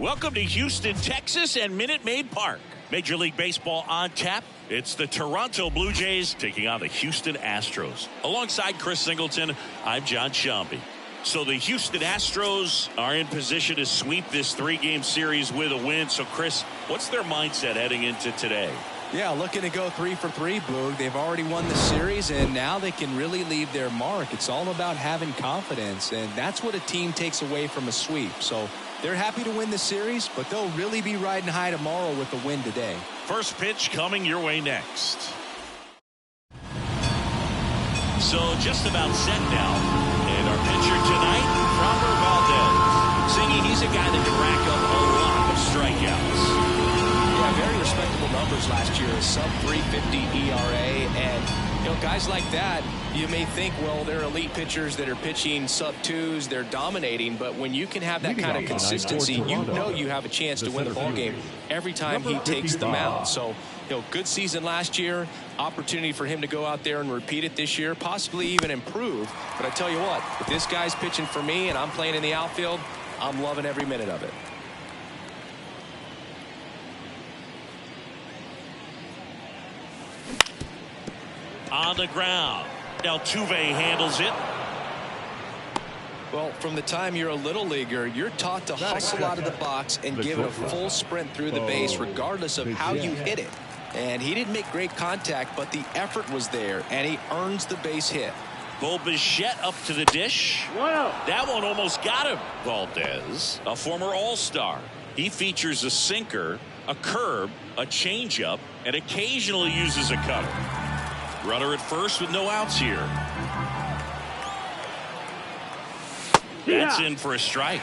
Welcome to Houston, Texas and Minute Maid Park. Major League Baseball on tap. It's the Toronto Blue Jays taking on the Houston Astros. Alongside Chris Singleton, I'm John Shambi. So the Houston Astros are in position to sweep this three-game series with a win. So, Chris, what's their mindset heading into today? Yeah, looking to go 3 for 3, Boog. They've already won the series, and now they can really leave their mark. It's all about having confidence, and that's what a team takes away from a sweep. So they're happy to win the series, but they'll really be riding high tomorrow with the win today. First pitch coming your way next. So just about set now. And our pitcher tonight, Framber Valdez. Singy, he's a guy that can rack up a lot of strikeouts. Yeah, very respectable numbers last year. Sub 350 ERA. And, guys like that, you may think, well, they're elite pitchers that are pitching sub twos. They're dominating. But when you can have that kind of consistency, you know you have a chance to win the ballgame every time he takes the mound. So, good season last year. Opportunity for him to go out there and repeat it this year, possibly even improve. But I tell you what, if this guy's pitching for me and I'm playing in the outfield, I'm loving every minute of it. On the ground. Altuve handles it. Well, from the time you're a little leaguer, you're taught to hustle out of the box and give it a full sprint through the base regardless of how you hit it. And he didn't make great contact, but the effort was there, and he earns the base hit. Bo Bichette up to the dish. That one almost got him. Valdez, a former All-Star. He features a sinker, a curve, a changeup, and occasionally uses a cutter. Runner at first with no outs here. That's in for a strike.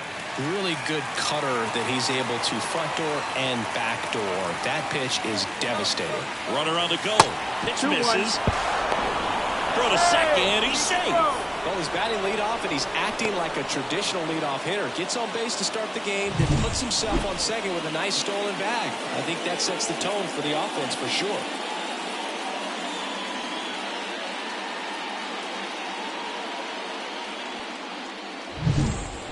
Really good cutter that he's able to front door and back door. That pitch is devastating. Runner on the go. Pitch misses. Throw to second. He's safe. Well, he's batting leadoff, and he's acting like a traditional leadoff hitter. Gets on base to start the game, then puts himself on second with a nice stolen bag. I think that sets the tone for the offense for sure.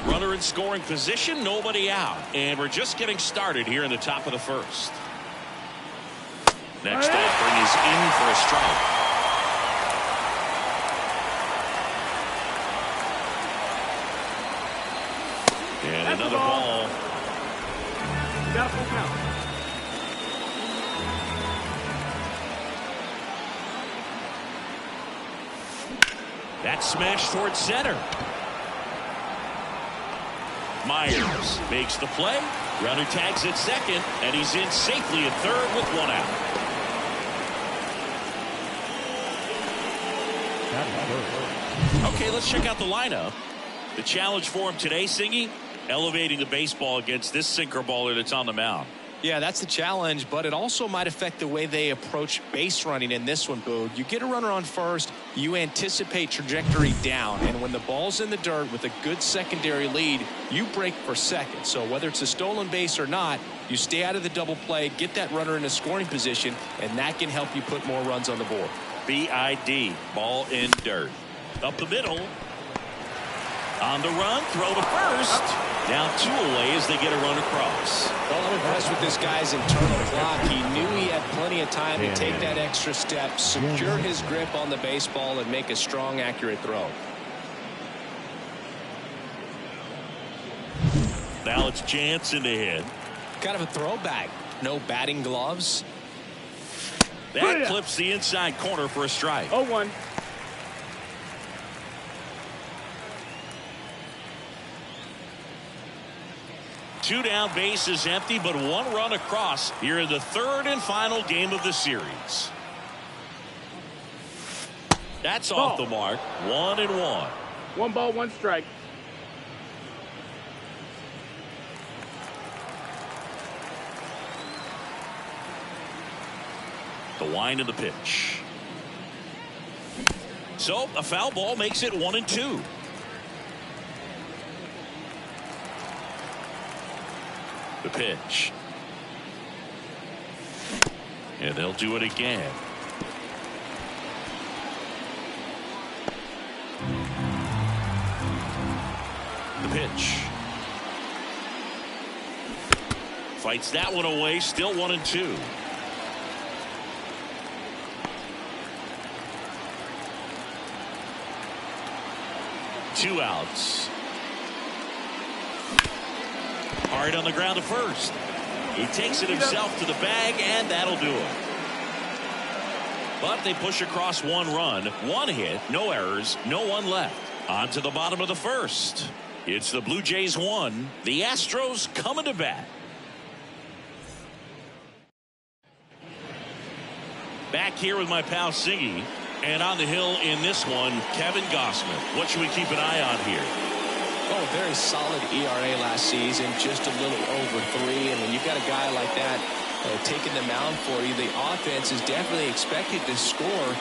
Runner in scoring position, nobody out. And we're just getting started here in the top of the first. Next offering is in for a strike. And another ball. Got a full count. That's smashed towards center. Myers makes the play. Runner tags at second, and he's in safely at third with one out. Okay, let's check out the lineup. The challenge for him today, Singy, elevating the baseball against this sinker baller that's on the mound. Yeah, that's the challenge, but it also might affect the way they approach base running in this one, Boog. You get a runner on first, you anticipate trajectory down, and when the ball's in the dirt with a good secondary lead, you break for second. So whether it's a stolen base or not, you stay out of the double play, get that runner in a scoring position, and that can help you put more runs on the board. BID, ball in dirt. Up the middle. On the run, throw to first. Down 2 away as they get a run across. Well, I'm impressed with this guy's internal clock. He knew he had plenty of time to take that extra step, secure his grip on the baseball, and make a strong, accurate throw. Now it's Jansen to hit. Kind of a throwback. No batting gloves. That clips the inside corner for a strike. 0-1. Two down, base is empty, but one run across here in the third and final game of the series. That's off the mark. 1-1. 1 ball, 1 strike. The wind of the pitch. So a foul ball makes it 1-2. The pitch. And they'll do it again. The pitch. Fights that one away. Still 1-2. Two outs. Hard on the ground to first. He takes it himself to the bag, and that'll do it. But they push across one run, one hit, no errors, no one left. On to the bottom of the first. It's the Blue Jays 1, the Astros coming to bat. Back here with my pal Siggy, and on the hill in this one, Kevin Gossman. What should we keep an eye on here? Oh, a very solid ERA last season, just a little over 3. And when you've got a guy like that taking the mound for you, the offense is definitely expected to score 4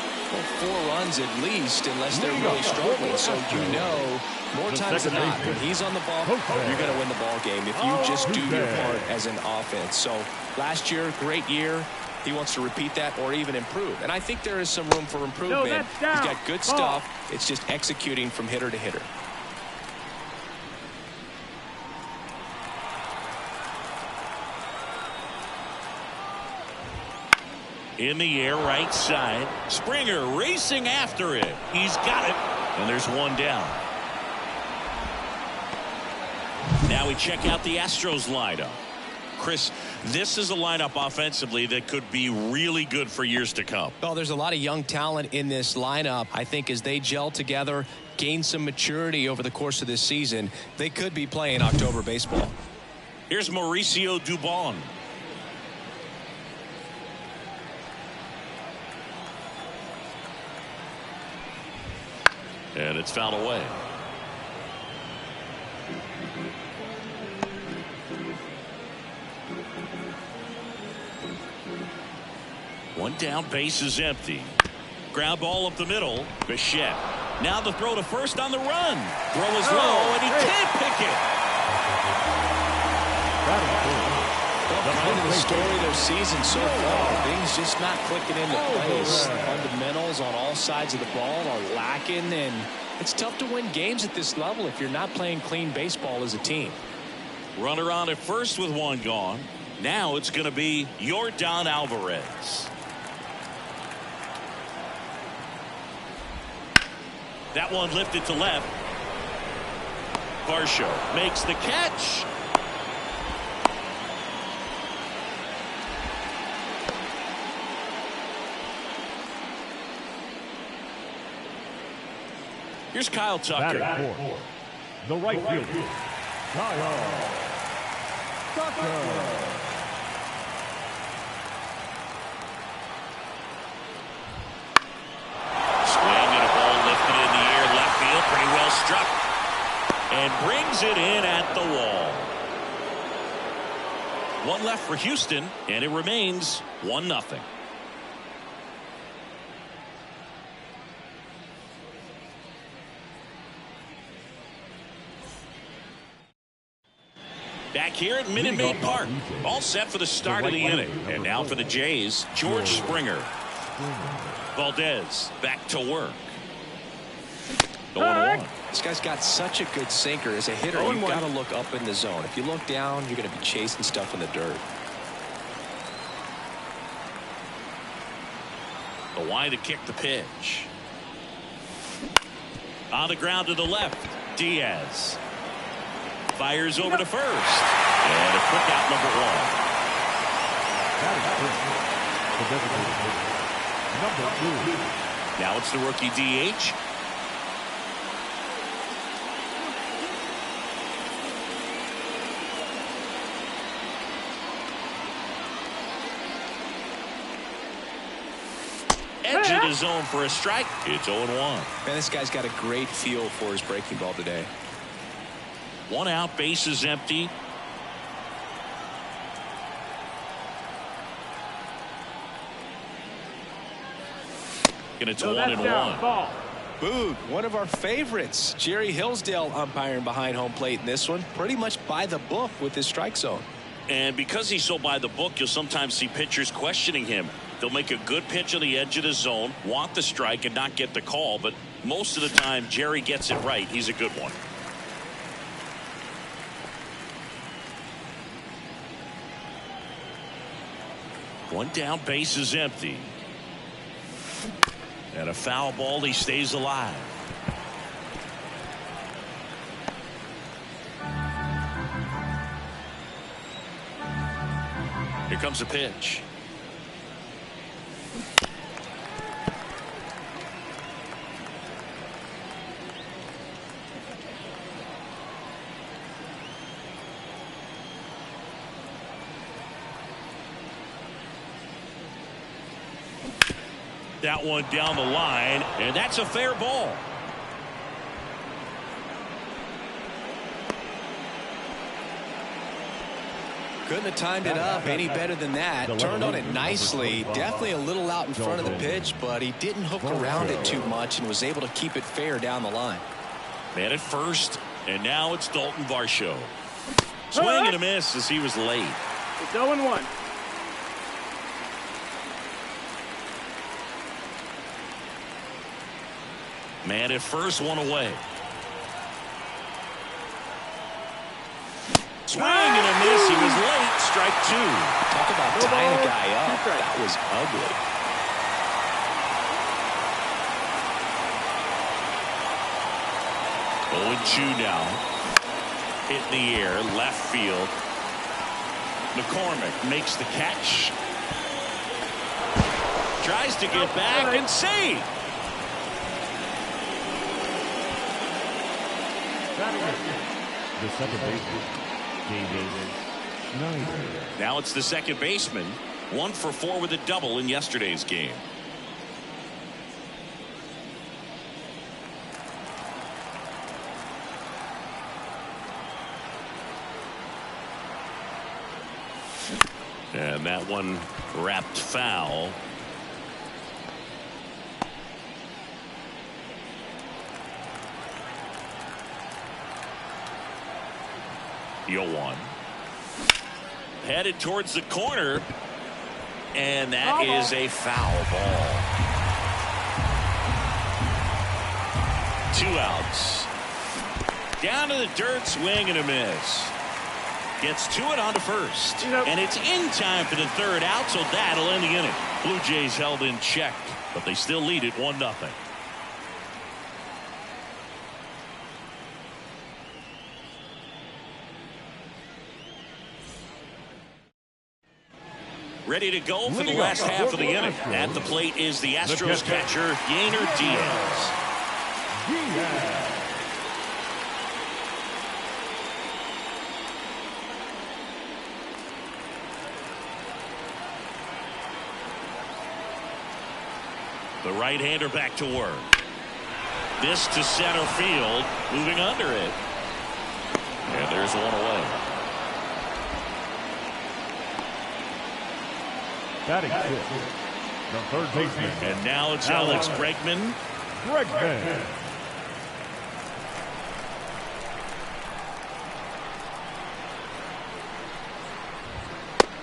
runs at least, unless they're really struggling. So you know, more times than not, when he's on the ball, you're going to win the ball game if you just do your part as an offense. So last year, great year. He wants to repeat that or even improve. And I think there is some room for improvement. He's got good stuff. It's just executing from hitter to hitter. In the air, right side. Springer racing after it. He's got it. And there's one down. Now we check out the Astros lineup. Chris, this is a lineup offensively that could be really good for years to come. Well, there's a lot of young talent in this lineup. I think as they gel together, gain some maturity over the course of this season, they could be playing October baseball. Here's Mauricio Dubon. And it's fouled away. One down, base is empty. Ground ball up the middle. Bichette. Now the throw to first on the run. Throw is low, and he can't pick it. Behind the story of their season so far, things just not clicking into place. Fundamentals on all sides of the ball are lacking, and it's tough to win games at this level if you're not playing clean baseball as a team. Runner on at first with one gone. Now it's going to be Yordan Alvarez. That one lifted to left. Varsho makes the catch. Here's Kyle Tucker. The right fielder, Kyle Tucker. Swing and a ball lifted in the air, left field, pretty well struck, and brings it in at the wall. One left for Houston, and it remains 1-0. Back here at Minute Maid Park. All set for the start of the inning. And now for the Jays, George Springer. Valdez back to work. 0-1. This guy's got such a good sinker. As a hitter, you've got to look up in the zone. If you look down, you're going to be chasing stuff in the dirt. The wide to kick the pitch. On the ground to the left. Diaz. Fires over to first. And a quick out, number 1. Now it's the rookie DH. Edge of the zone for a strike. It's 0-1. Man, this guy's got a great feel for his breaking ball today. One out, base is empty. Going to 1-1. Boog, one of our favorites. Jerry Hillsdale umpiring behind home plate in this one. Pretty much by the book with his strike zone. And because he's so by the book, you'll sometimes see pitchers questioning him. They'll make a good pitch on the edge of the zone, want the strike, and not get the call. But most of the time, Jerry gets it right. He's a good one. One down, base is empty. And a foul ball, he stays alive. Here comes a pitch. That one down the line, and that's a fair ball. Couldn't have timed it up any better than that. Turned on it nicely. Definitely a little out in front of the pitch, but he didn't hook around it too much and was able to keep it fair down the line. Man at first, and now it's Dalton Varsho. Swing and a miss as he was late. It's 0-1. Man at first, one away. Swing and a miss. He was late. Strike two. Talk about tying a guy up. That was ugly. Oh, and 2 now. Hit in the air, left field. McCormick makes the catch. Tries to get back and save. The second baseman, David Schneider. Now it's the second baseman. 1 for 4 with a double in yesterday's game. And that one wrapped foul. One headed towards the corner, and that is a foul ball. 2 outs. Down to the dirt, swing and a miss. Gets to it on to first, and it's in time for the 3rd out, so that'll end the inning. Blue Jays held in check, but they still lead it 1-0. Ready to go for the last half of the inning. At the plate is the Astros catcher, Yainer Diaz. The right-hander back to work. This to center field, moving under it. And there's one away. Batting fifth, the third baseman. And now it's Alex Bregman.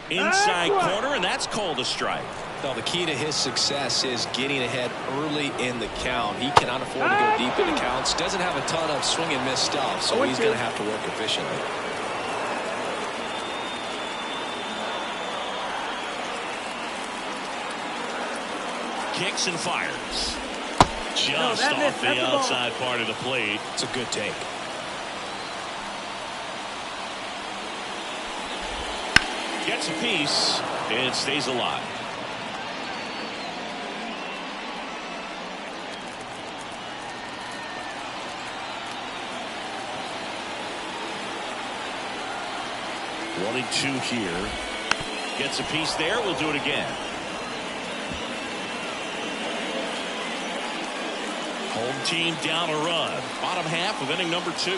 Inside corner, and that's called a strike. Well, the key to his success is getting ahead early in the count. He cannot afford to go deep in the counts. Doesn't have a ton of swing and miss stuff, so he's going to have to work efficiently. Kicks and fires. Just off the outside part of the plate. It's a good take. Gets a piece and stays alive. One and 2 here. Gets a piece there. We'll do it again. Home team down a run. Bottom half of inning number 2.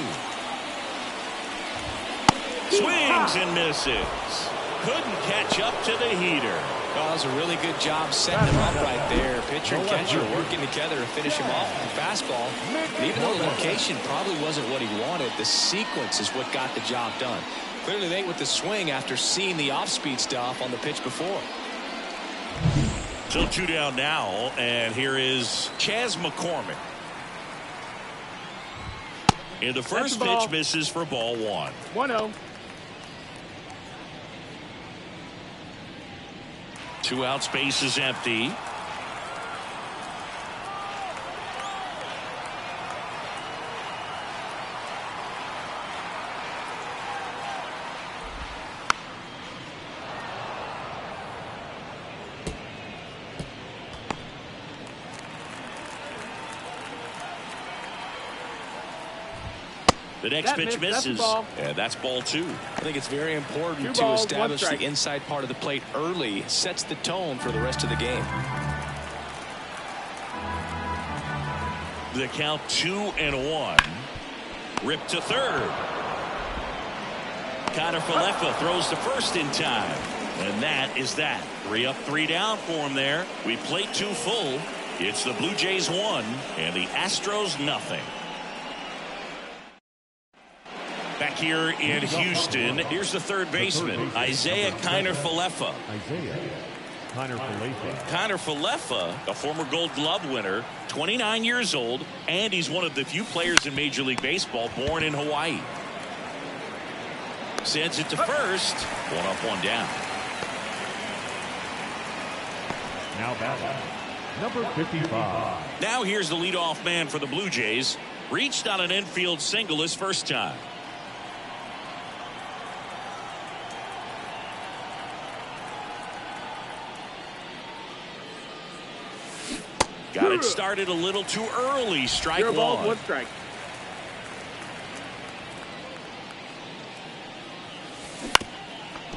Swings and misses. Couldn't catch up to the heater. Well, that was a really good job setting him up right there. Pitcher and catcher working together to finish him off with the fastball. And even though the location probably wasn't what he wanted, the sequence is what got the job done. Clearly late with the swing after seeing the off-speed stuff on the pitch before. So 2 down now, and here is Chas McCormick. And the first pitch misses for ball 1. 1-0. 2 outs, base is empty. The next pitch misses, and that's ball 2. I think it's very important to establish the inside part of the plate early. It sets the tone for the rest of the game. The count 2-1. Ripped to third. Connor Falefa throws to first in time. And that is that. 3 up, 3 down for him there. We played 2 full. It's the Blue Jays 1 and the Astros nothing. Back here in Houston, here's the third baseman, Isaiah Kiner Falefa. Kiner Falefa, a former Gold Glove winner, 29 years old, and he's one of the few players in Major League Baseball born in Hawaii. Sends it to first. 1 up, 1 down. Now batting, number 55. Now here's the leadoff man for the Blue Jays. Reached on an infield single his first time. Got it started a little too early. Strike 1. Ball, 1 strike.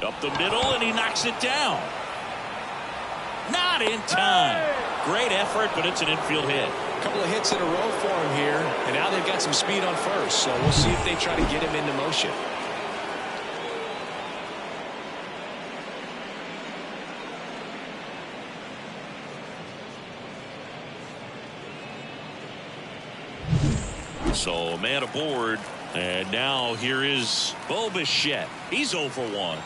Up the middle, and he knocks it down. Not in time. Great effort, but it's an infield hit. A couple of hits in a row for him here, and now they've got some speed on first, so we'll see if they try to get him into motion. So man aboard, and now here is Bo Bichette. He's 0 for 1.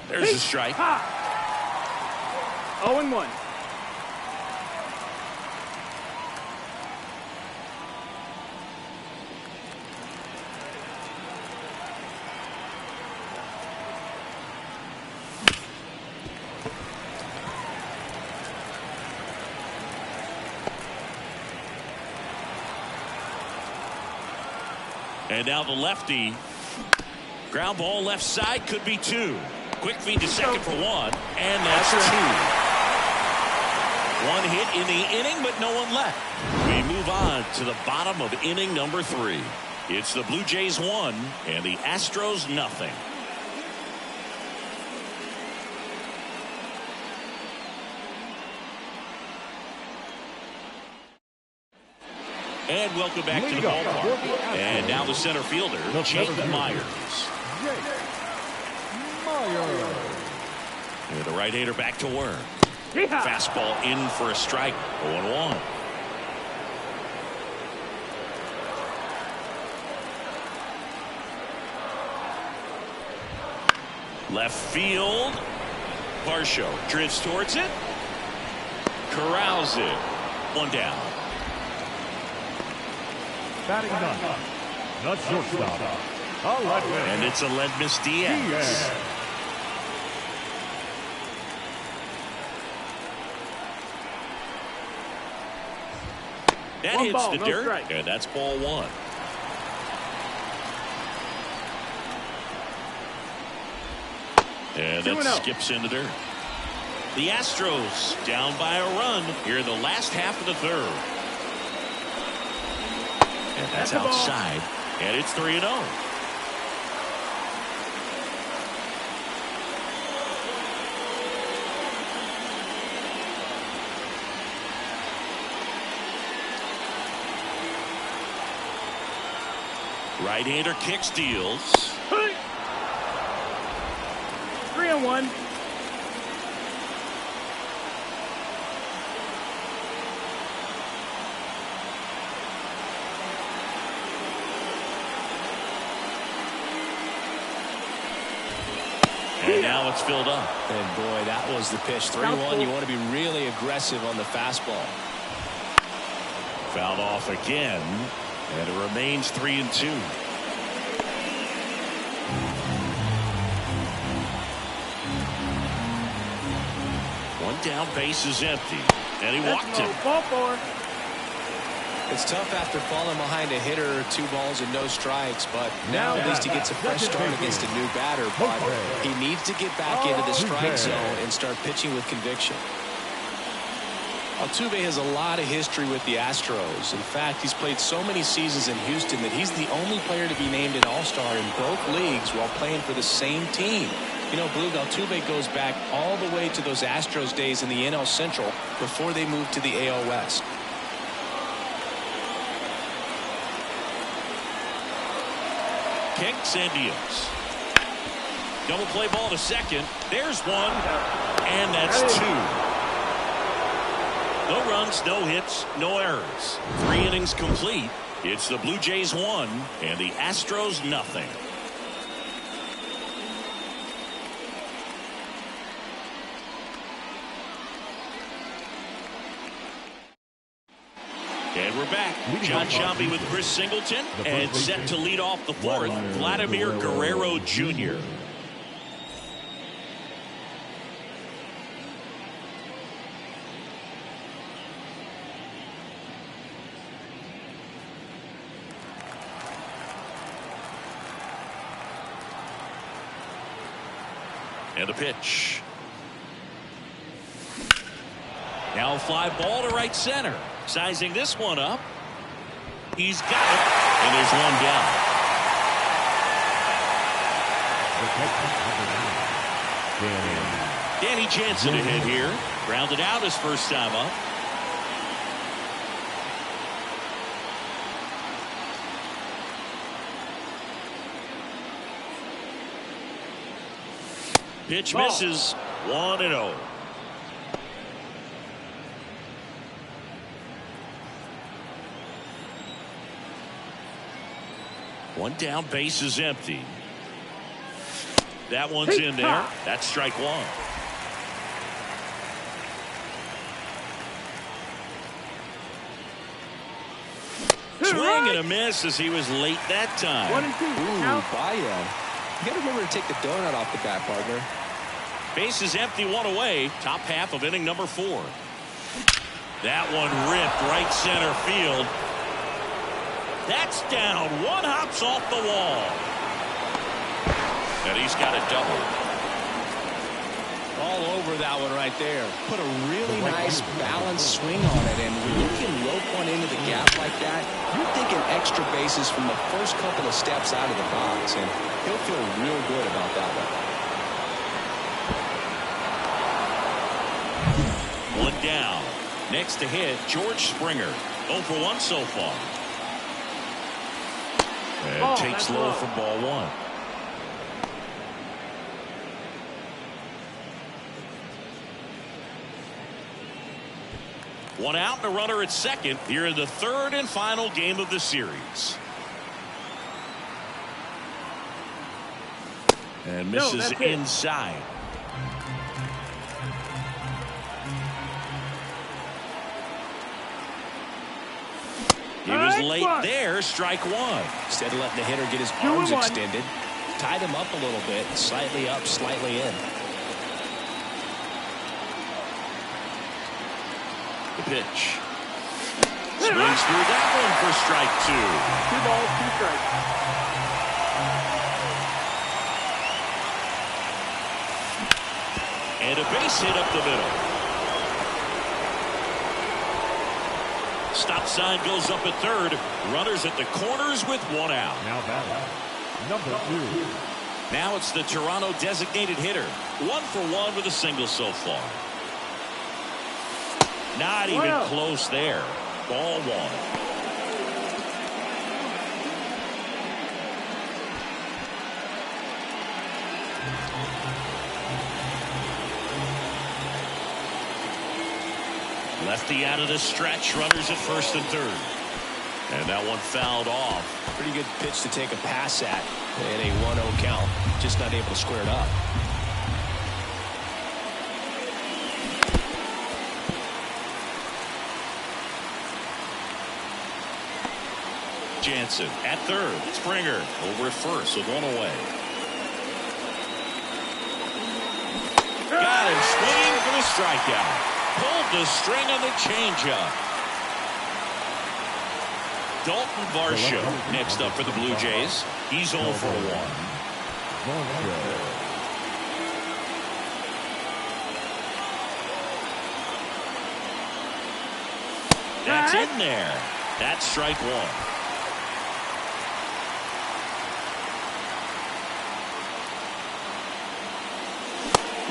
There's a strike. 0-1. And now the lefty. Ground ball left side, could be 2. Quick feed to second for 1, and that's 2. 1 hit in the inning, but no one left. We move on to the bottom of inning number 3. It's the Blue Jays 1 and the Astros nothing. And welcome back to the ballpark. And now the center fielder, Jake Myers. And the right-hander back to work. Fastball in for a strike. 0-1. Left field. Varsho drifts towards it. Corrals it. 1 down. Batting done. The shortstop. And it's Aledmys Diaz. That hits the dirt, and that's ball 1. And that skips in the dirt. The Astros down by a run here in the last half of the 3rd. And that's outside, and it's 3-0. Right-hander kicks, deals. 3-1. And now it's filled up. And boy, that was the pitch. 3-1. You want to be really aggressive on the fastball. Fouled off again, and it remains 3-2. One down, base is empty. And he walked him. Ball four. It's tough after falling behind a hitter, 2 balls and no strikes, but now at least he gets a fresh start against a new batter. But he needs to get back into the strike zone and start pitching with conviction. Altuve has a lot of history with the Astros. In fact, he's played so many seasons in Houston that he's the only player to be named an All-Star in both leagues while playing for the same team. You know, Blue, Altuve goes back all the way to those Astros days in the NL Central before they moved to the AL West. Kicks and deals. Double play ball to second. There's one. And that's 2. No runs, no hits, no errors. 3 innings complete. It's the Blue Jays 1 and the Astros nothing. And we're back. John Sciambi with Chris Singleton and set to lead off the 4th, Vladimir Guerrero Jr. And a pitch. Now a fly ball to right center. Sizing this one up. He's got it. And there's one down. Danny Jansen to hit here. Grounded out his first time up. Pitch misses. 1-0. One down, base is empty. That one's in there. That's strike 1. Swing and a miss as he was late that time. 1 and 2. Ooh, Baez. You got to remember to take the donut off the bat, partner. Base is empty, 1 away. Top half of inning number 4. That one ripped right center field. That's down. 1 hops off the wall. And he's got a double. All over that one right there. Put a really nice balanced swing on it. And when you can rope one into the gap like that, you're thinking extra bases from the first couple of steps out of the box. And he'll feel real good about that one. One down. Next to hit, George Springer. 0 for 1 so far. And takes low for ball 1. One out and a runner at second here in the 3rd and final game of the series. And misses inside. He was late there. Strike 1. Instead of letting the hitter get his arms extended, tied him up a little bit. Slightly up, slightly in. The pitch. Swings through that one for strike 2. 2 balls, 2 strikes. And a base hit up the middle. Stop sign goes up at 3rd. Runners at the corners with 1 out. Now batting, number 2. Now it's the Toronto designated hitter. 1 for 1 with a single so far. Not even close there. Ball 1. Lefty out of the stretch. Runners at 1st and 3rd. And that one fouled off. Pretty good pitch to take a pass at in a 1-0 count. Just not able to square it up. Jansen at 3rd. Springer over at 1st with 1 away. Got him swinging for the strikeout. Pulled the string on the changeup. Dalton Varsho next up for the Blue Jays. He's 0 for 1. That's in there. That's strike 1.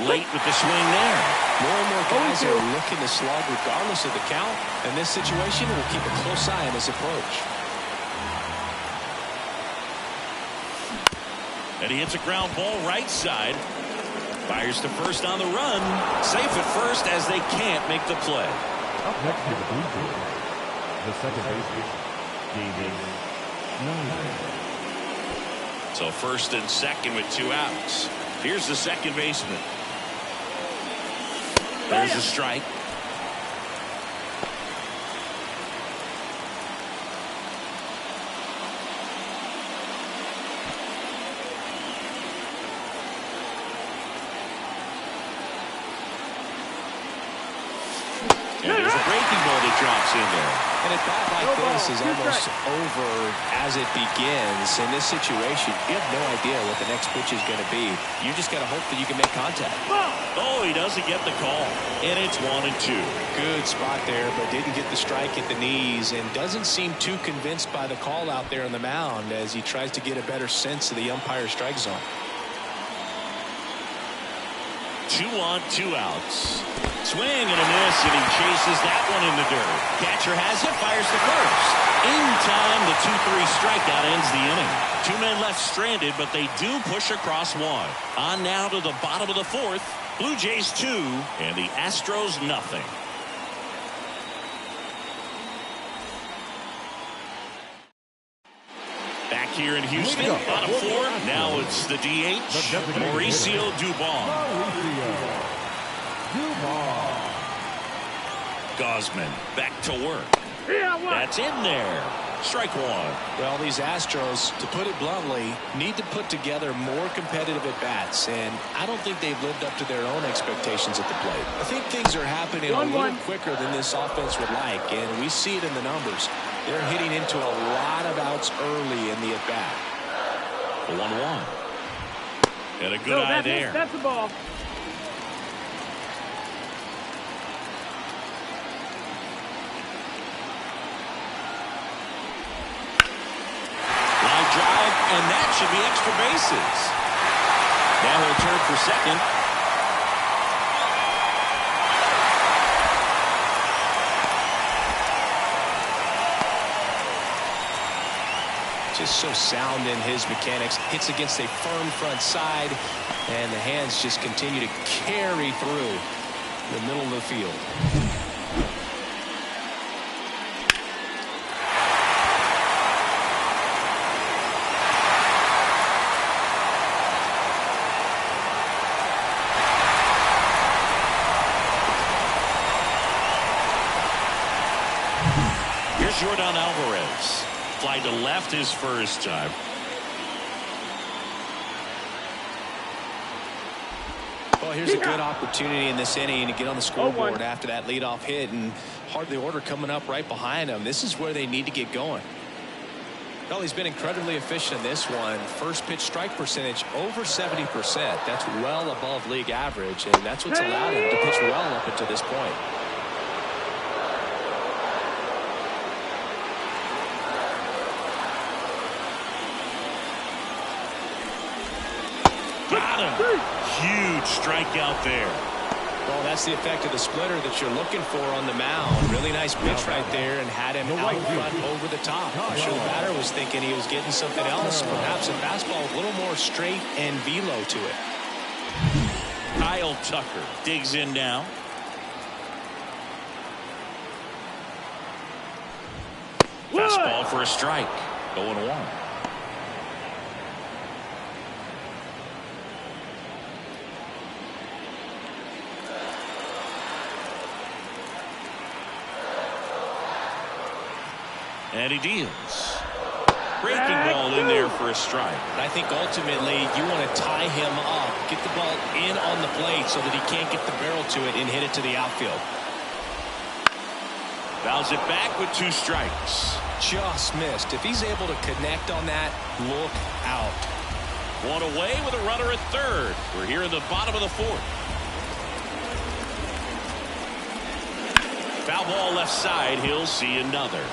Late with the swing there. More and more guys are looking to slog regardless of the count. In this situation, we'll keep a close eye on his approach. And he hits a ground ball right side. Fires to first on the run. Safe at first as they can't make the play. Up next to the Blue Jays, the second baseman, David Snyder. So first and second with 2 outs. Here's the second baseman. There's a strike. And there's a breaking ball that drops in there. And a bat like this is almost over as it begins. In this situation, you have no idea what the next pitch is going to be. You just got to hope that you can make contact. Oh, he doesn't get the call. And it's 1-2. Good spot there, but didn't get the strike at the knees and doesn't seem too convinced by the call out there on the mound as he tries to get a better sense of the umpire's strike zone. 2 on, 2 outs. Swing and a miss, and he chases that one in the dirt. Catcher has it, fires to first. In time, the 2-3 strikeout ends the inning. 2 men left stranded, but they do push across 1. On now to the bottom of the 4th. Blue Jays 2 and the Astros nothing. Back here in Houston, bottom 4. Now it's the DH, Mauricio Dubon. Gosman back to work. That's in there. Strike 1. Well, these Astros, to put it bluntly, need to put together more competitive at-bats, and I don't think they've lived up to their own expectations at the plate. I think things are happening a little quicker than this offense would like, and we see it in the numbers. They're hitting into a lot of outs early in the at-bat. 1-1. And a good eye there. That's the ball. Line drive, and that should be extra bases. Now he'll turn for second. Just so sound in his mechanics. Hits against a firm front side, and the hands just continue to carry through the middle of the field. Here's Jordan Alvarez. Fly to left his first time. Well, here's a good opportunity in this inning to get on the scoreboard after that leadoff hit, and hardly order coming up right behind him. This is where they need to get going. Well, he's been incredibly efficient in this one. First pitch strike percentage over 70%. That's well above league average, and that's what's allowed him to pitch well up until this point. Got him. Huge strikeout there. Well, that's the effect of the splitter that you're looking for on the mound. Really nice pitch right there and had him out front over the top. I'm sure the batter was thinking he was getting something else. Perhaps a fastball with a little more straight and velo to it. Kyle Tucker digs in now. Fastball for a strike. 0-1. And he deals. breaking ball in there for a strike. I think ultimately you want to tie him up, get the ball in on the plate so that he can't get the barrel to it and hit it to the outfield. Fouls it back with 2 strikes. Just missed. If he's able to connect on that, look out. 1 away with a runner at third. We're here in the bottom of the 4th. Foul ball left side. He'll see another.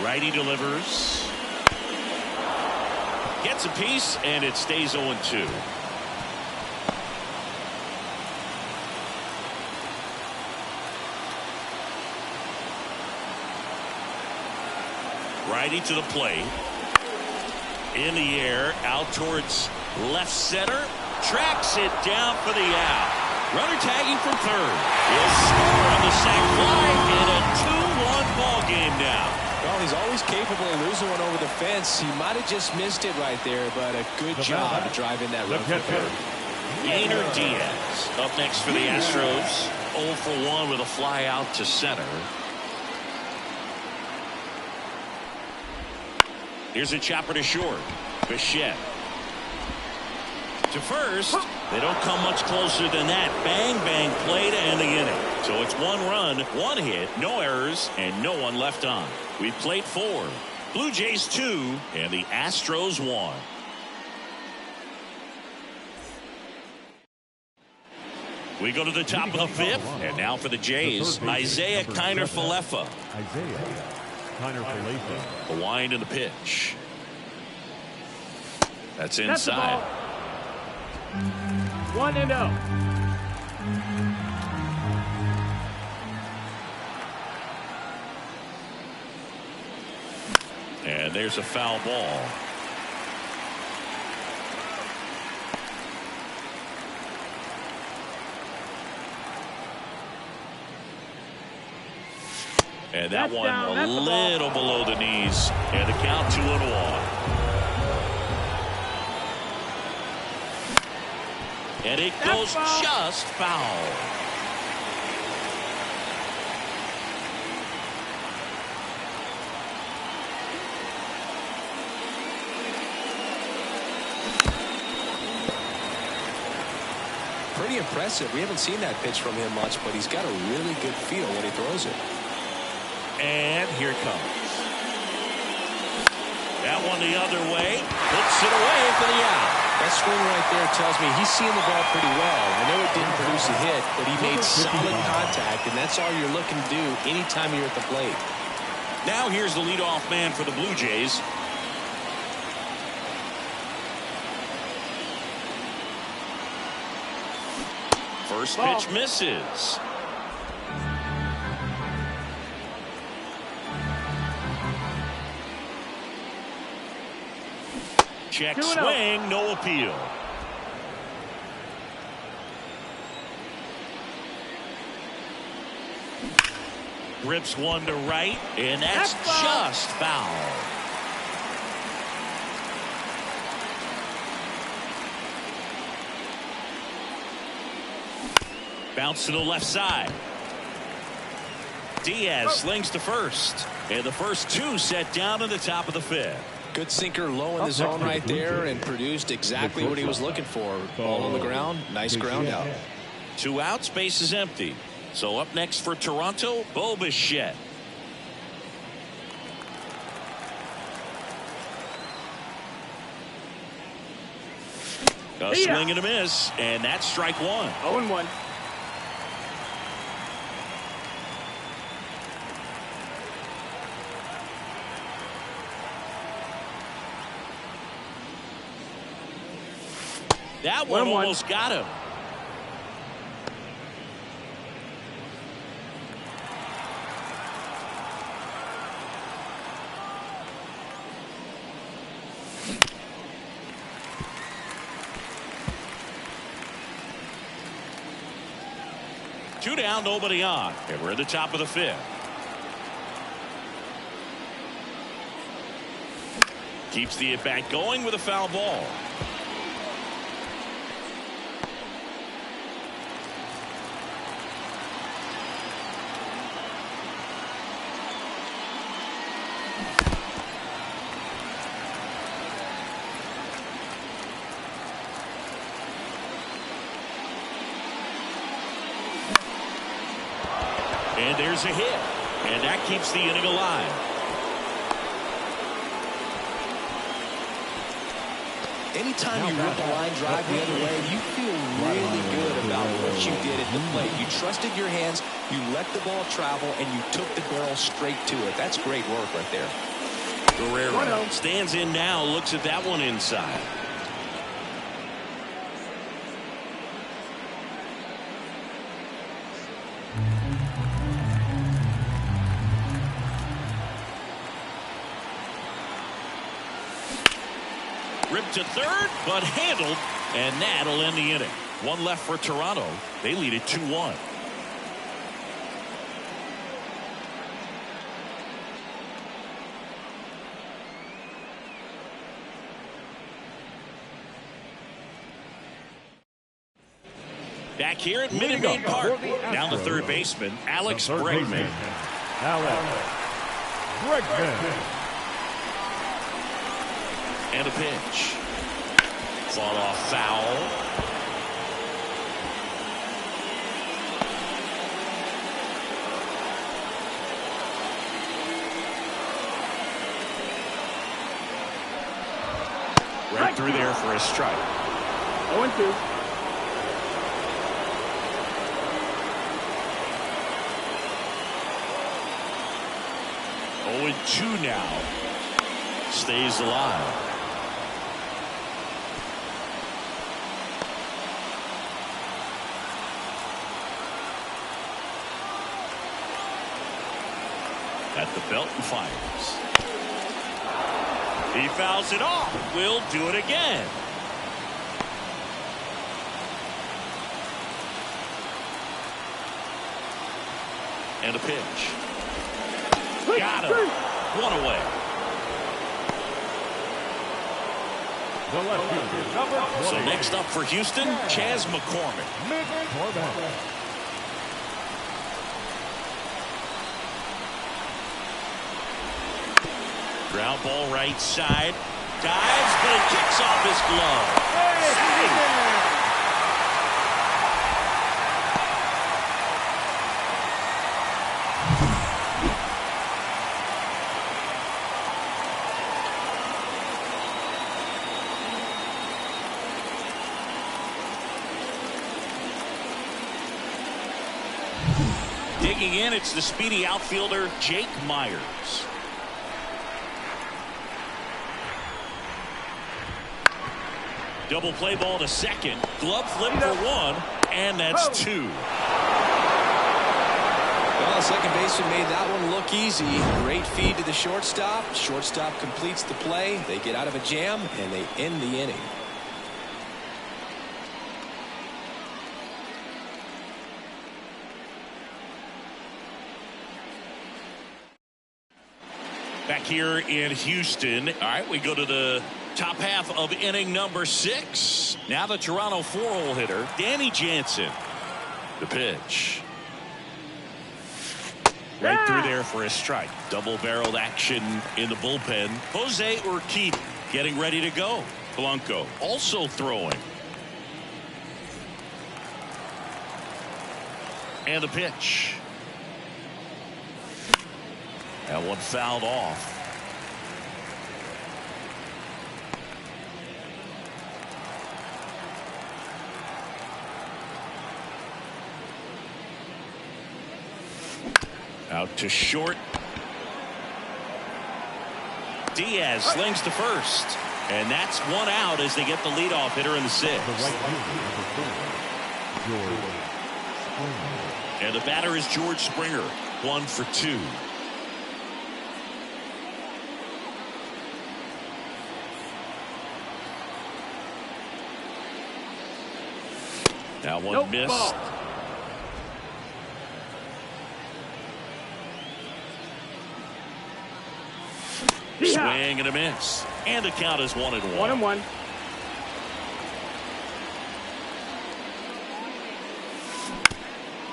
Righty delivers. Gets a piece, and it stays 0-2. Righty to the plate. In the air, out towards left center. Tracks it down for the out. Runner tagging from third. He'll score on the sac fly, and a 2-1 ball game now. Well, he's always capable of losing one over the fence. He might have just missed it right there, but a good job driving that run for third. Yainer Diaz up next for the Astros. 0 for 1 with a fly out to center. Here's a chopper to short. Bichette to first. They don't come much closer than that. Bang, bang play to end the inning. So it's 1 run, 1 hit, no errors, and no one left on. We've played 4. Blue Jays 2 and the Astros 1. We go to the top of the 5th, and now for the Jays, Isaiah Kiner-Falefa. The wind and the pitch. That's inside. 1-0. And there's a foul ball. And that one a little below the knees. And the count 2-1. And it goes just foul. Pretty impressive. We haven't seen that pitch from him much, but he's got a really good feel when he throws it. And here it comes. That one the other way. Puts it away for the out. That swing right there tells me he's seeing the ball pretty well. I know it didn't produce a hit, but he made solid contact, and that's all you're looking to do anytime you're at the plate. Now here's the leadoff man for the Blue Jays. First pitch misses. Check swing, no appeal. Rips one to right, and that's just foul. Bounce to the left side. Diaz slings to first, and the first 2 set down in the top of the 5th. Good sinker low in the zone right there and produced exactly what he was looking for. Ball on the ground, nice ground out. 2 outs, base is empty. So up next for Toronto, Bo Bichette. A swing and a miss, and that's strike 1. 0-1. That one almost got him. Two down, nobody on, and we're at the top of the 5th. Keeps the at-bat going with a foul ball. And there's a hit. And that keeps the inning alive. Anytime you rip a line drive the other way, you feel really good about what you did at the plate. You trusted your hands, you let the ball travel, and you took the barrel straight to it. That's great work right there. Guerrero stands in now, looks at that one inside. Ripped to third, but handled, and that'll end the inning. One left for Toronto. They lead it 2-1. Back here at Minute Maid Park. Down the third baseman, Alex Bregman. And a pitch. Fought off foul. Right through there for a strike. 0-2. Oh, and 2 now. Stays alive. At the belt and fires. He fouls it off. We'll do it again. And a pitch. Got him. One away. So next up for Houston, Chas McCormick. Ground ball right side. Dives, but it kicks off his glove. Digging in, it's the speedy outfielder, Jake Myers. Double play ball to second. Glove flip for 1, and that's 2. Well, the second baseman made that one look easy. Great feed to the shortstop. Shortstop completes the play. They get out of a jam, and they end the inning. Back here in Houston. All right, we go to the top half of inning number 6. Now the Toronto 4-hole hitter, Danny Jansen. The pitch. Right through there for a strike. Double-barreled action in the bullpen. Jose Urquidy getting ready to go. Blanco also throwing. And the pitch. That one fouled off. Out to short. Diaz slings to first. And that's one out as they get the leadoff hitter in the 6th. And the batter is George Springer. 1 for 2. Now one missed. Ball. Swing and a miss. And the count is 1-1. 1-1.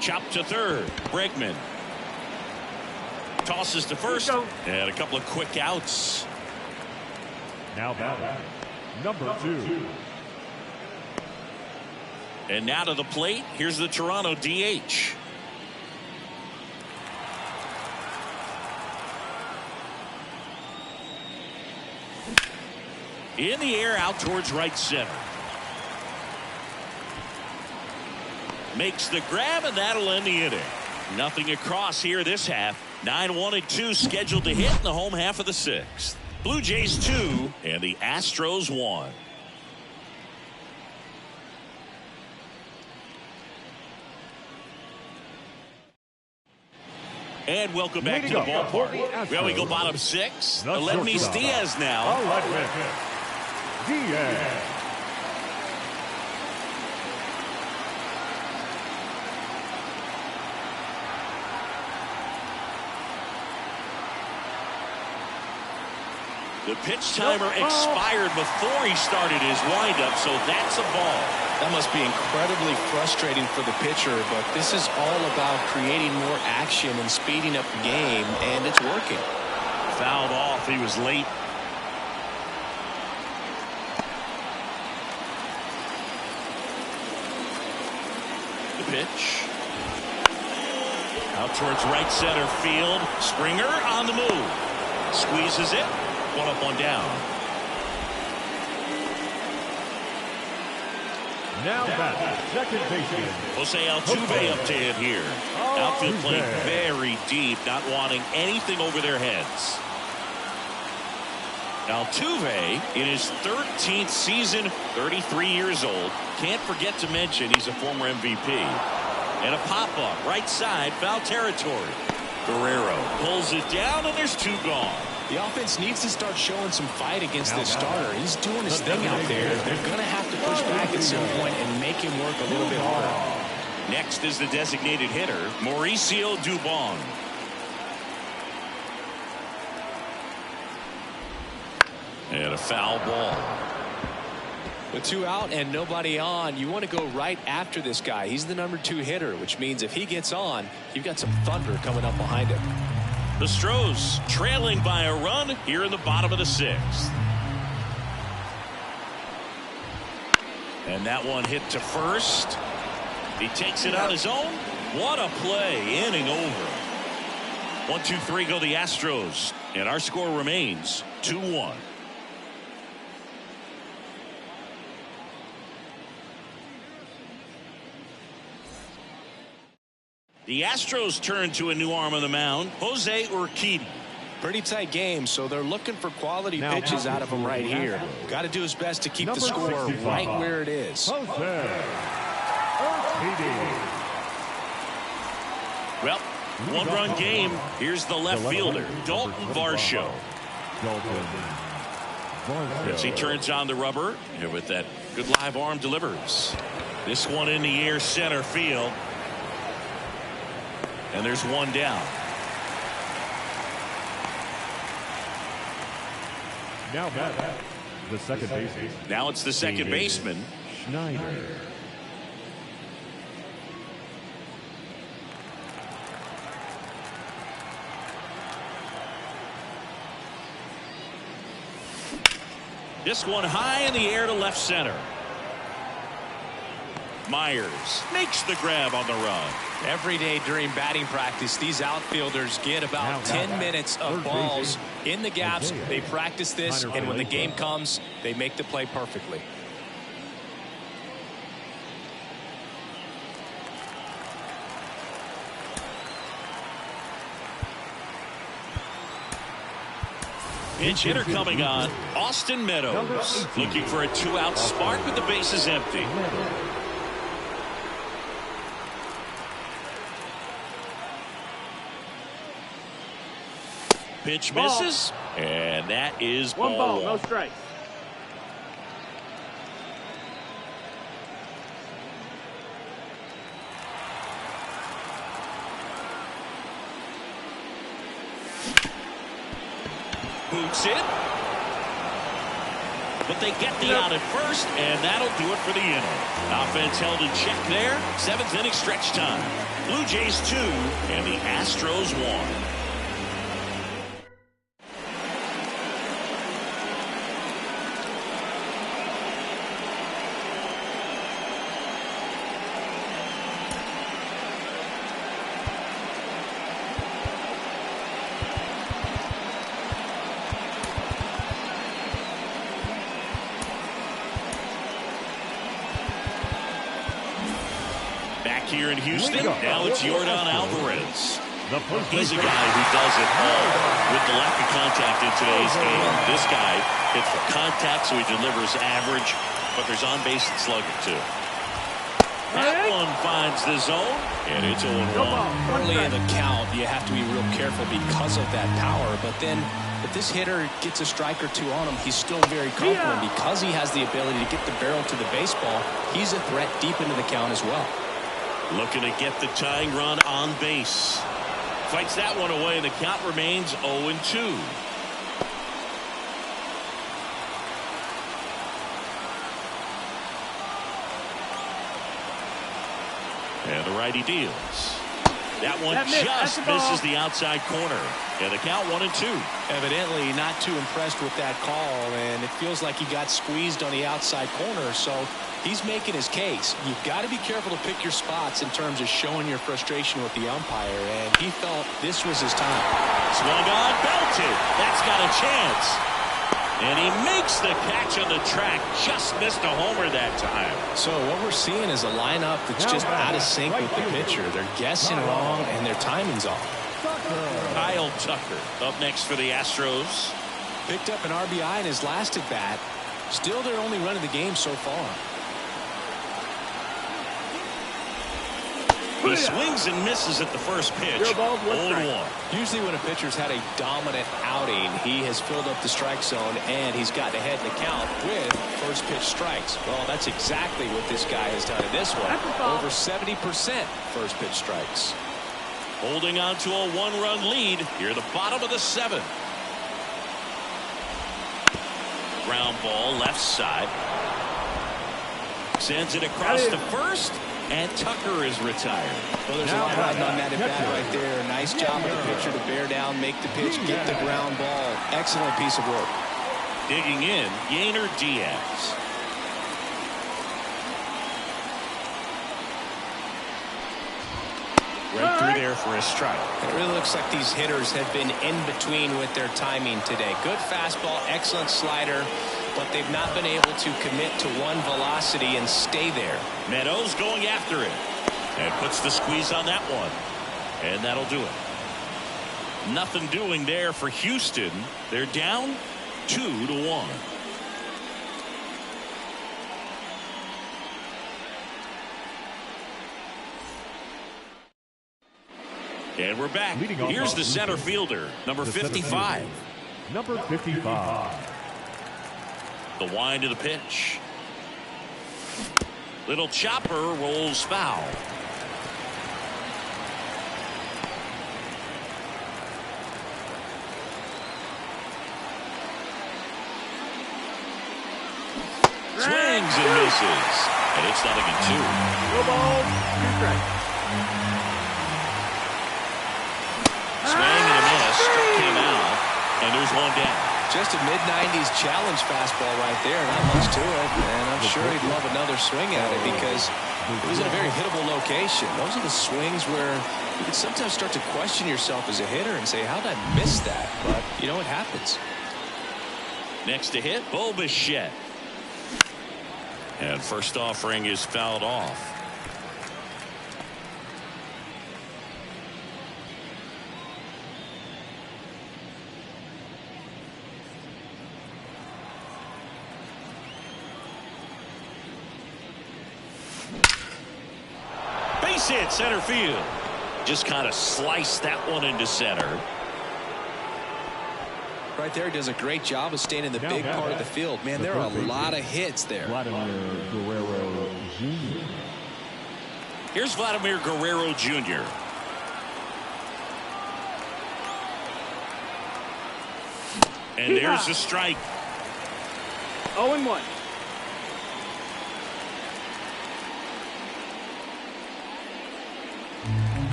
Chop to third. Bregman. Tosses to first. And a couple of quick outs. Now batting, number 2. And now to the plate. Here's the Toronto DH. In the air out towards right center. Makes the grab, and that'll end the inning. Nothing across here this half. 9-1-2 scheduled to hit in the home half of the sixth. Blue Jays 2 and the Astros 1. And welcome back to the ballpark. Well, we go bottom six. Aledmys Diaz now. Aledmys Diaz. The pitch timer expired before he started his windup, so that's a ball. That must be incredibly frustrating for the pitcher, but this is all about creating more action and speeding up the game, and it's working. Fouled off. He was late. The pitch. Out towards right center field. Springer on the move. Squeezes it. One up, one down. Now back, second baseman. Jose Altuve up to hit here. Outfield playing very deep, not wanting anything over their heads. Altuve in his 13th season, 33 years old. Can't forget to mention he's a former MVP. And a pop-up, right side, foul territory. Guerrero pulls it down, and there's two gone. The offense needs to start showing some fight against this starter. He's doing his thing out there. They're going to have to push back at some point and make him work a little bit harder. Next is the designated hitter, Mauricio Dubon. And a foul ball. With two out and nobody on, you want to go right after this guy. He's the number 2 hitter, which means if he gets on, you've got some thunder coming up behind him. The Stros trailing by a run here in the bottom of the sixth. And that one hit to first. He takes it on his own. What a play. Inning over. 1-2-3 go the Astros. And our score remains 2-1. The Astros turn to a new arm on the mound, Jose Urquidy. Pretty tight game, so they're looking for quality pitches out of him right here. Got to do his best to keep the score right where it is. Jose Urquidy. Well, one-run game. Here's the left fielder, Dalton Varsho. As he turns on the rubber, and with that good live arm delivers. This one in the air center field. And there's one down. Now back, the second baseman. Now it's the second baseman, Schneider. This one high in the air to left center. Myers makes the grab on the run. Every day during batting practice, these outfielders get about 10 minutes of balls in the gaps. They practice this, and when the game comes, they make the play perfectly. Pinch hitter coming on, Austin Meadows. Looking for a 2-out spark with the bases empty. Pitch misses, and that is one ball, no strikes. Boots it, but they get the out at first, and that'll do it for the inning. Offense held in check there. 7th inning stretch time. Blue Jays 2 and the Astros 1. Back here in Houston, now it's Jordan Alvarez. He's a He's guy who does it all with the lack of contact in today's game. This guy hits for contact, so he delivers average, but there's on-base and slugging too. That one finds the zone, and it's 0-1. Early in the count, you have to be real careful because of that power, but then if this hitter gets a strike or two on him, he's still very comfortable. Because he has the ability to get the barrel to the baseball, he's a threat deep into the count as well. Looking to get the tying run on base. Fights that one away, and the count remains 0-2. And the righty deals. That one just misses the outside corner. And the count 1-2. Evidently not too impressed with that call, and it feels like he got squeezed on the outside corner, so he's making his case. You've got to be careful to pick your spots in terms of showing your frustration with the umpire, and he felt this was his time. Swung on, belted. That's got a chance. And he makes the catch on the track. Just missed a homer that time. So what we're seeing is a lineup that's just out of sync with the pitcher. They're guessing wrong, and their timing's off. Kyle Tucker up next for the Astros. Picked up an RBI in his last at bat. Still their only run of the game so far. He swings and misses at the first pitch. 0-1. Usually when a pitcher's had a dominant outing, he has filled up the strike zone and he's gotten ahead in the count with first pitch strikes. Well, that's exactly what this guy has done in this one. Over 70% first pitch strikes. Holding on to a one-run lead here at the bottom of the 7th. Ground ball left side. Sends it across to first. And Tucker is retired. Well, there's a lot riding on that at bat right there. Nice job of the pitcher to bear down, make the pitch, get the ground ball. Excellent piece of work. Digging in, Yainer Diaz. Right through there for a strike. It really looks like these hitters have been in between with their timing today. Good fastball, excellent slider, but they've not been able to commit to one velocity and stay there. Meadows going after it and puts the squeeze on that one, and that'll do it. Nothing doing there for Houston. They're down 2-1. And we're back. Here's the center fielder, number 55. Number 55. The wind of the pitch. Little chopper rolls foul. Swings and misses. And it's 0-2. No balls, 2 strikes. Swing and a miss. Struck him out. And there's one down. Just a mid-90s challenge fastball right there. Not much to it. And I'm sure he'd love another swing at it because it was in a very hittable location. Those are the swings where you can sometimes start to question yourself as a hitter and say, how did I miss that? But, you know, it happens. Next to hit, Bo Bichette. And first offering is fouled off. Base hit center field. Just kind of sliced that one into center. Right there, he does a great job of staying in the big part of the field. Man, there are a lot of hits there. Vladimir Guerrero Jr. Here's Vladimir Guerrero Jr. And there's a strike. 0-1.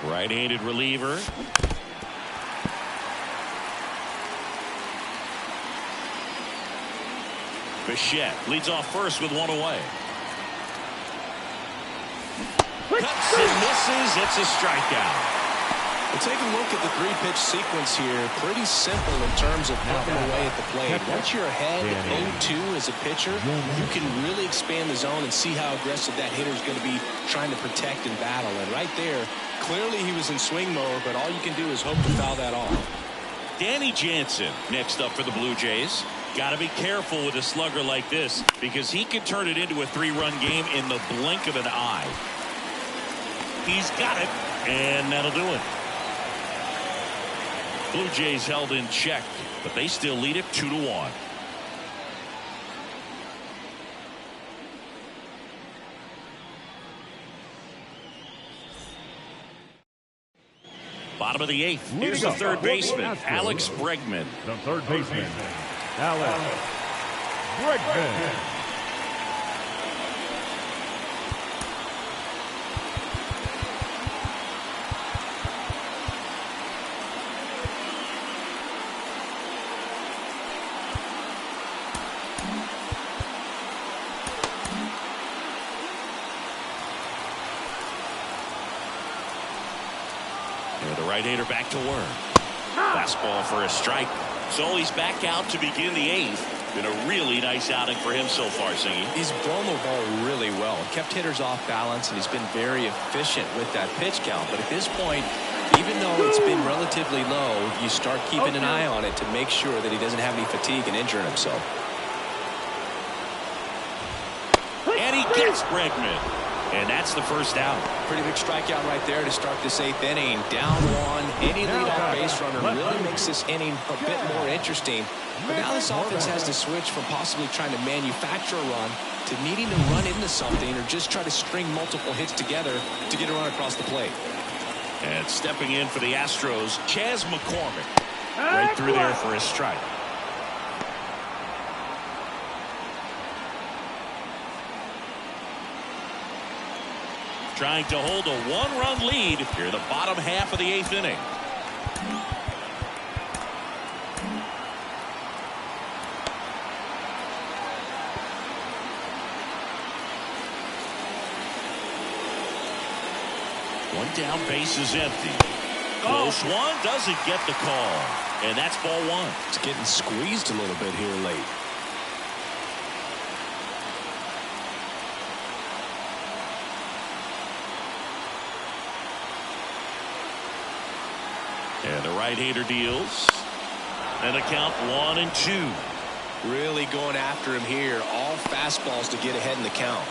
Right-handed reliever. Bichette leads off first with one away. Cuts and misses. It's a strikeout. We'll take a look at the three-pitch sequence here. Pretty simple in terms of popping away at the plate. Once you're ahead 0-2 as a pitcher, you can really expand the zone and see how aggressive that hitter is going to be trying to protect and battle. And right there, clearly he was in swing mode, but all you can do is hope to foul that off. Danny Jansen next up for the Blue Jays. Got to be careful with a slugger like this because he can turn it into a 3-run game in the blink of an eye. He's got it, and that'll do it. Blue Jays held in check, but they still lead it 2-1. Bottom of the 8th. Here's the third baseman, Alex Bregman. The third baseman, Alex Bregman. Right-hander back to work. Fastball for a strike. So he's back out to begin the 8th. Been a really nice outing for him so far, Singy. He's blown the ball really well. Kept hitters off balance, and he's been very efficient with that pitch count. But at this point, even though it's been relatively low, you start keeping an eye on it to make sure that he doesn't have any fatigue and injuring himself. And he gets Bregman. And that's the first out. Pretty big strikeout right there to start this 8th inning. Down 1. Any leadoff base runner really makes this inning a bit more interesting. But now this offense has to switch from possibly trying to manufacture a run to needing to run into something or just try to string multiple hits together to get a run across the plate. And stepping in for the Astros, Chas McCormick. Right through there for a strike. Trying to hold a 1-run lead here in the bottom half of the 8th inning. One down, base is empty. Close one, doesn't get the call. And that's ball 1. It's getting squeezed a little bit here late. And the right-hander deals. And a count 1-2. Really going after him here. All fastballs to get ahead in the count.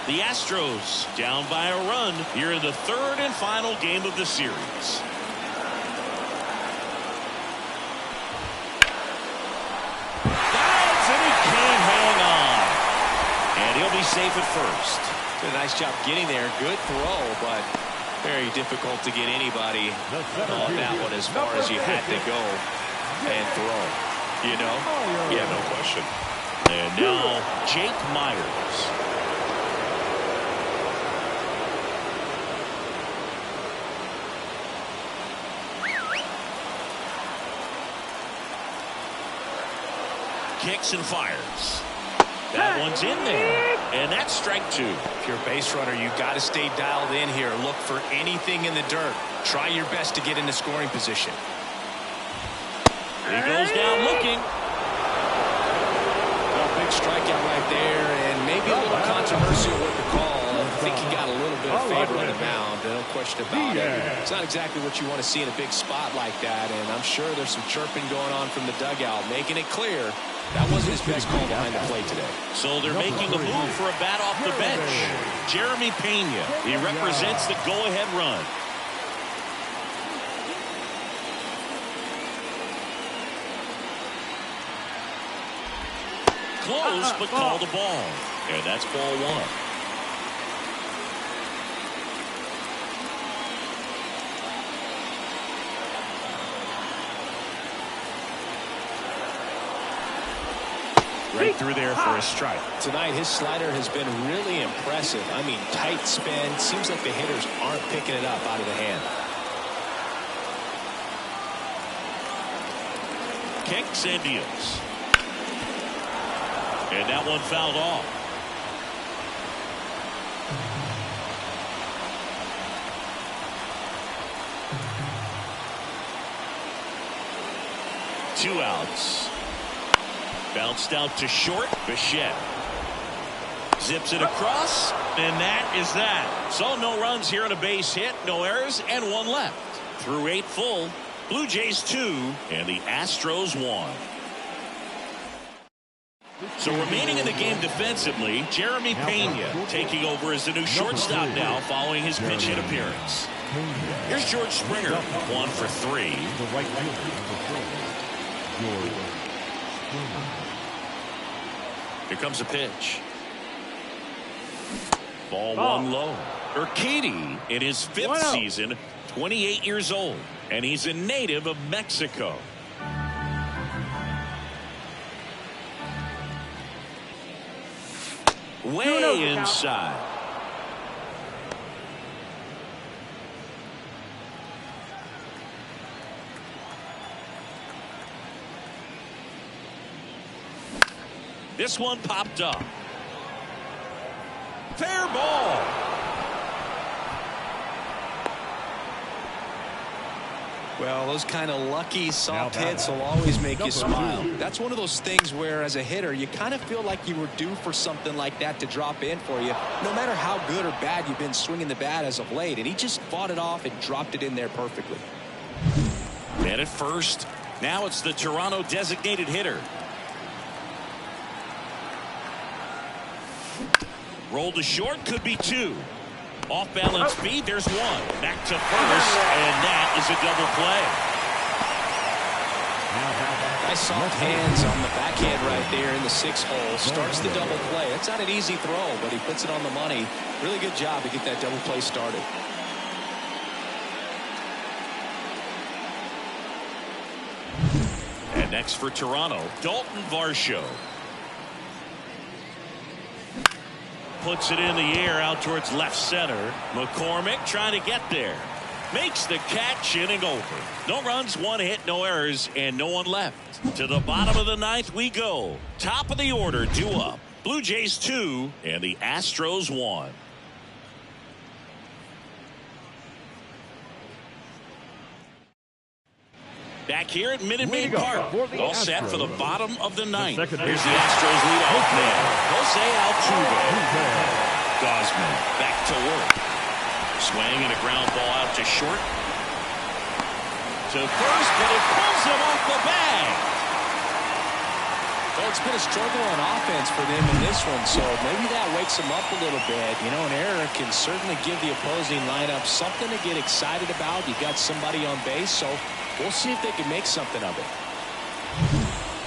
The Astros down by a run here in the 3rd and final game of the series. That's and he can't hang on. And he'll be safe at first. Did a nice job getting there. Good throw, but very difficult to get anybody on that one as far as you had to go and throw. You know? Yeah, no question. And now Jake Myers. Kicks and fires. That one's in there. And that's strike 2. If you're a base runner, you've got to stay dialed in here. Look for anything in the dirt. Try your best to get into scoring position. He goes down looking. Well, big strikeout right there, and maybe a little controversial with the call. I think he got a little bit of favor on the mound. No question about it. It's not exactly what you want to see in a big spot like that, and I'm sure there's some chirping going on from the dugout, making it clear that wasn't his best call behind the plate today. So they're making a move for a bat off the bench. Jeremy Pena. He represents the go-ahead run. Close, but called the ball. And that's ball 1. Right through there for a strike. Tonight, his slider has been really impressive. I mean, tight spin. Seems like the hitters aren't picking it up out of the hand. Kicks and deals. And that one fouled off. 2 outs. Bounced out to short. Bichette zips it across, and that is that. So no runs here on a base hit, no errors, and 1 left. Through 8 full, Blue Jays 2 and the Astros 1. So remaining in the game defensively, Jeremy Pena taking over as the new shortstop now following his pinch hit appearance. Here's George Springer, 1 for 3. The right fielder, number 4, George Springer. Here comes a pitch. Ball 1 low. Urquidy in his 5th season, 28 years old, and he's a native of Mexico. Way inside. This one popped up. Fair ball. Well, those kind of lucky soft hits will always make you smile. That's one of those things where, as a hitter, you kind of feel like you were due for something like that to drop in for you, no matter how good or bad you've been swinging the bat as of late. And he just fought it off and dropped it in there perfectly. Man at first. Now it's the Toronto designated hitter. Rolled to short, could be 2. Off balance speed, there's 1. Back to first, and that is a double play. Nice soft hands on the backhand right there in the 6th hole. Starts the double play. It's not an easy throw, but he puts it on the money. Really good job to get that double play started. And next for Toronto, Dalton Varsho. Puts it in the air out towards left center. McCormick trying to get there. Makes the catch, inning over. No runs, 1 hit, no errors, and no one left. To the bottom of the 9th we go. Top of the order, due up. Blue Jays 2 and the Astros 1. Back here at Minute Maid Park. All set for the bottom of the 9th. Here's the Astros leadoff man, Jose Altuve. Gosman back to work. Swing and a ground ball out to short. To first, but it pulls him off the bag. Well, it's been a struggle on offense for them in this one, so maybe that wakes them up a little bit. You know, an error can certainly give the opposing lineup something to get excited about. You got somebody on base, so we'll see if they can make something of it.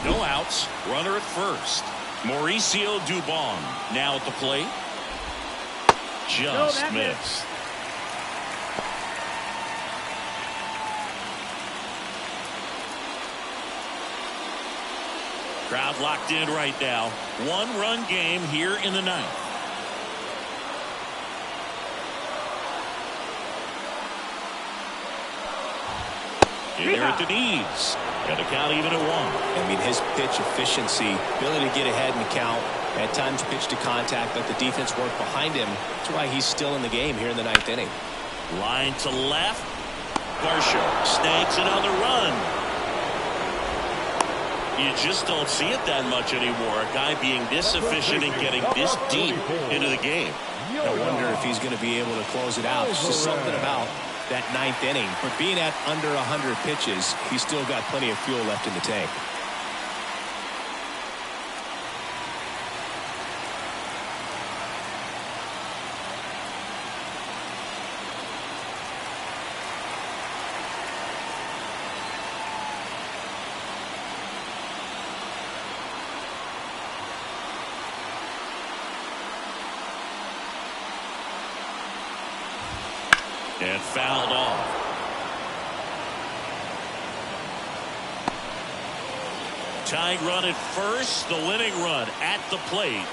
No outs. Runner at first. Mauricio Dubon now at the plate. Just missed. Crowd locked in right now. 1-run game here in the 9th. In there at the knees. Got the count even at 1. I mean, his pitch efficiency, ability to get ahead in the count, at times pitch to contact, let the defense work behind him. That's why he's still in the game here in the 9th inning. Line to left. Varsho snags it on the run. You just don't see it that much anymore. A guy being this efficient and getting this deep into the game. I wonder if he's going to be able to close it out. It's just something about that 9th inning. But being at under 100 pitches, he's still got plenty of fuel left in the tank. And fouled off. Tying run at first, the winning run at the plate.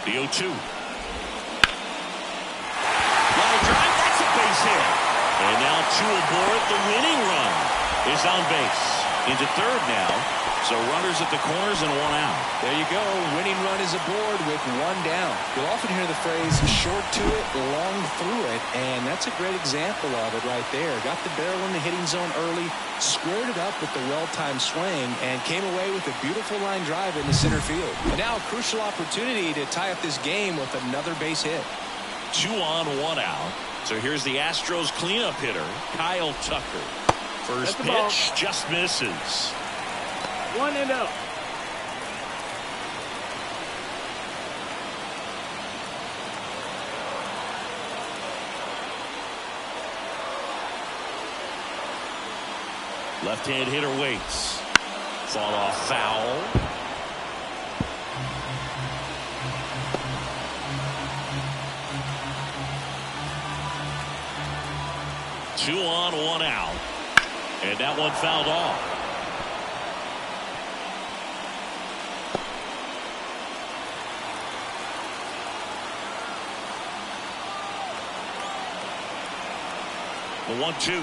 The 0-2. And now 2 aboard the winning run. is on base. Into third now. So runners at the corners and one out. There you go. Winning run is aboard with one down. You'll often hear the phrase short to it, long through it, and that's a great example of it right there. Got the barrel in the hitting zone early, squared it up with the well-timed swing, and came away with a beautiful line drive into center field. And now a crucial opportunity to tie up this game with another base hit. 2 on, 1 out. So here's the Astros cleanup hitter, Kyle Tucker. First pitch just misses. 1-0. Left-hand hitter waits. Fought off foul. Two on, 1 out. And that one fouled off. The 1-2.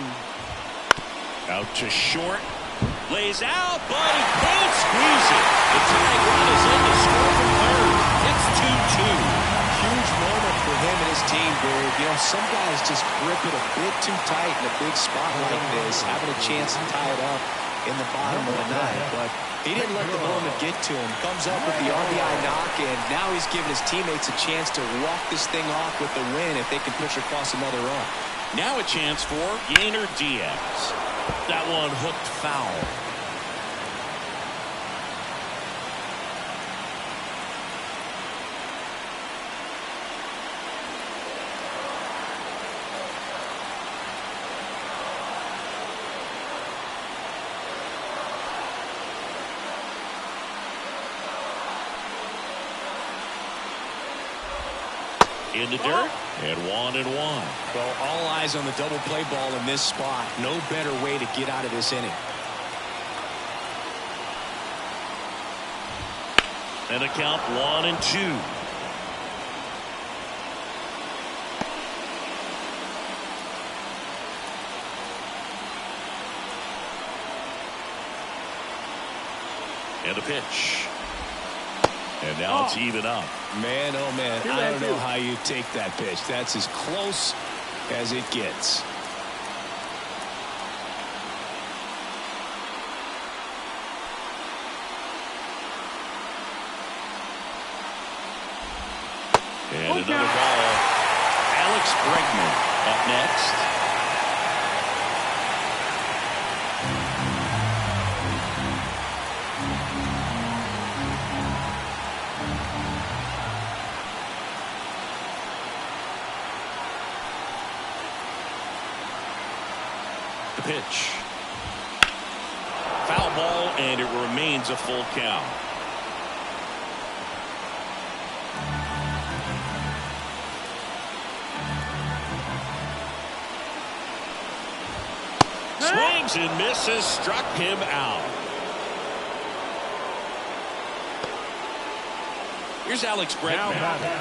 Out to short. Lays out, but he can't squeeze it. The tying run is in to score from third. It's 2-2. Huge moment for him and his team, where, some guys just grip it a bit too tight in a big spot like this, having a chance to tie it up in the bottom of the ninth. But he didn't let the moment get to him. Comes up with the RBI knock, and now he's giving his teammates a chance to walk this thing off with the win if they can push across another run. Now a chance for Yainer Diaz. That one hooked foul. In the dirt, and 1-1. Well, all eyes on the double play ball in this spot. No better way to get out of this inning. And a count 1-2. And a pitch. And now it's even up. Man, oh man, I don't know how you take that pitch. That's as close as it gets. And another ball. Alex Bregman up next. The pitch. Foul ball, and it remains a full count. Swings and misses, struck him out. Here's Alex Bregman.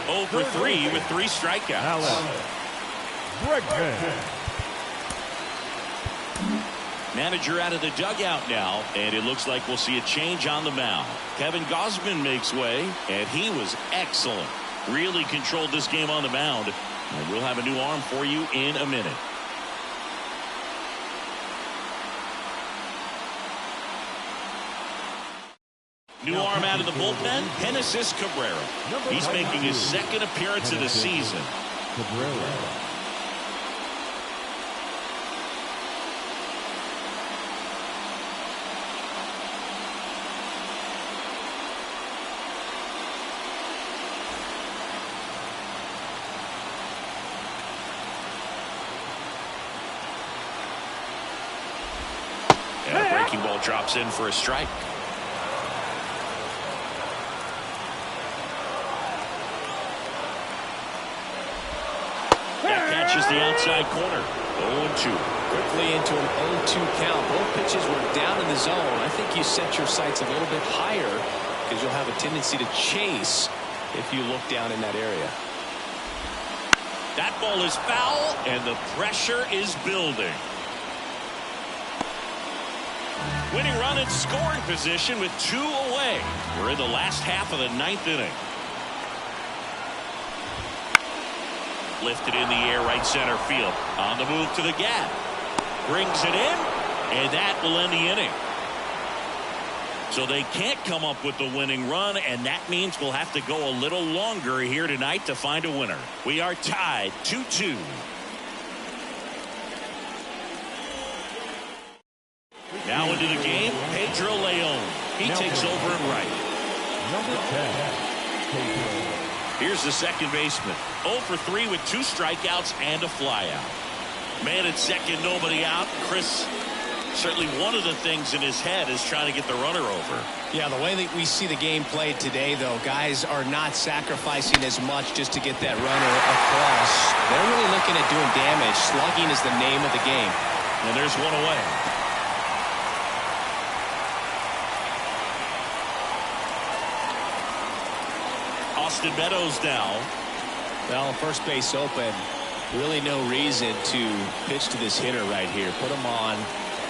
0 for 3 with 3 strikeouts. Alex Bregman. Manager out of the dugout now, and it looks like we'll see a change on the mound. Kevin Gausman makes way, and he was excellent. Really controlled this game on the mound, and we'll have a new arm for you in a minute. New arm out of the bullpen, Genesis Cabrera. He's making his second appearance of the season. Cabrera. And a breaking ball drops in for a strike. That catches the outside corner. 0-2. Quickly into an 0-2 count. Both pitches were down in the zone. I think you set your sights a little bit higher because you'll have a tendency to chase if you look down in that area. That ball is foul, and the pressure is building. Winning run in scoring position with 2 away. We're in the last half of the 9th inning. Lifted in the air, right center field. On the move to the gap. Brings it in, and that will end the inning. So they can't come up with the winning run, and that means we'll have to go a little longer here tonight to find a winner. We are tied 2-2. Now into the game, Pedro Leon. He takes over at right. Number 10, Pedro. Here's the second baseman. 0 for 3 with 2 strikeouts and a flyout. Man at second, nobody out. Chris, certainly one of the things in his head is trying to get the runner over. Yeah, the way that we see the game played today, though, guys are not sacrificing as much just to get that runner across. They're really looking at doing damage. Slugging is the name of the game. And there's one away. Austin Meadows now. Well, first base open. Really no reason to pitch to this hitter right here. Put him on.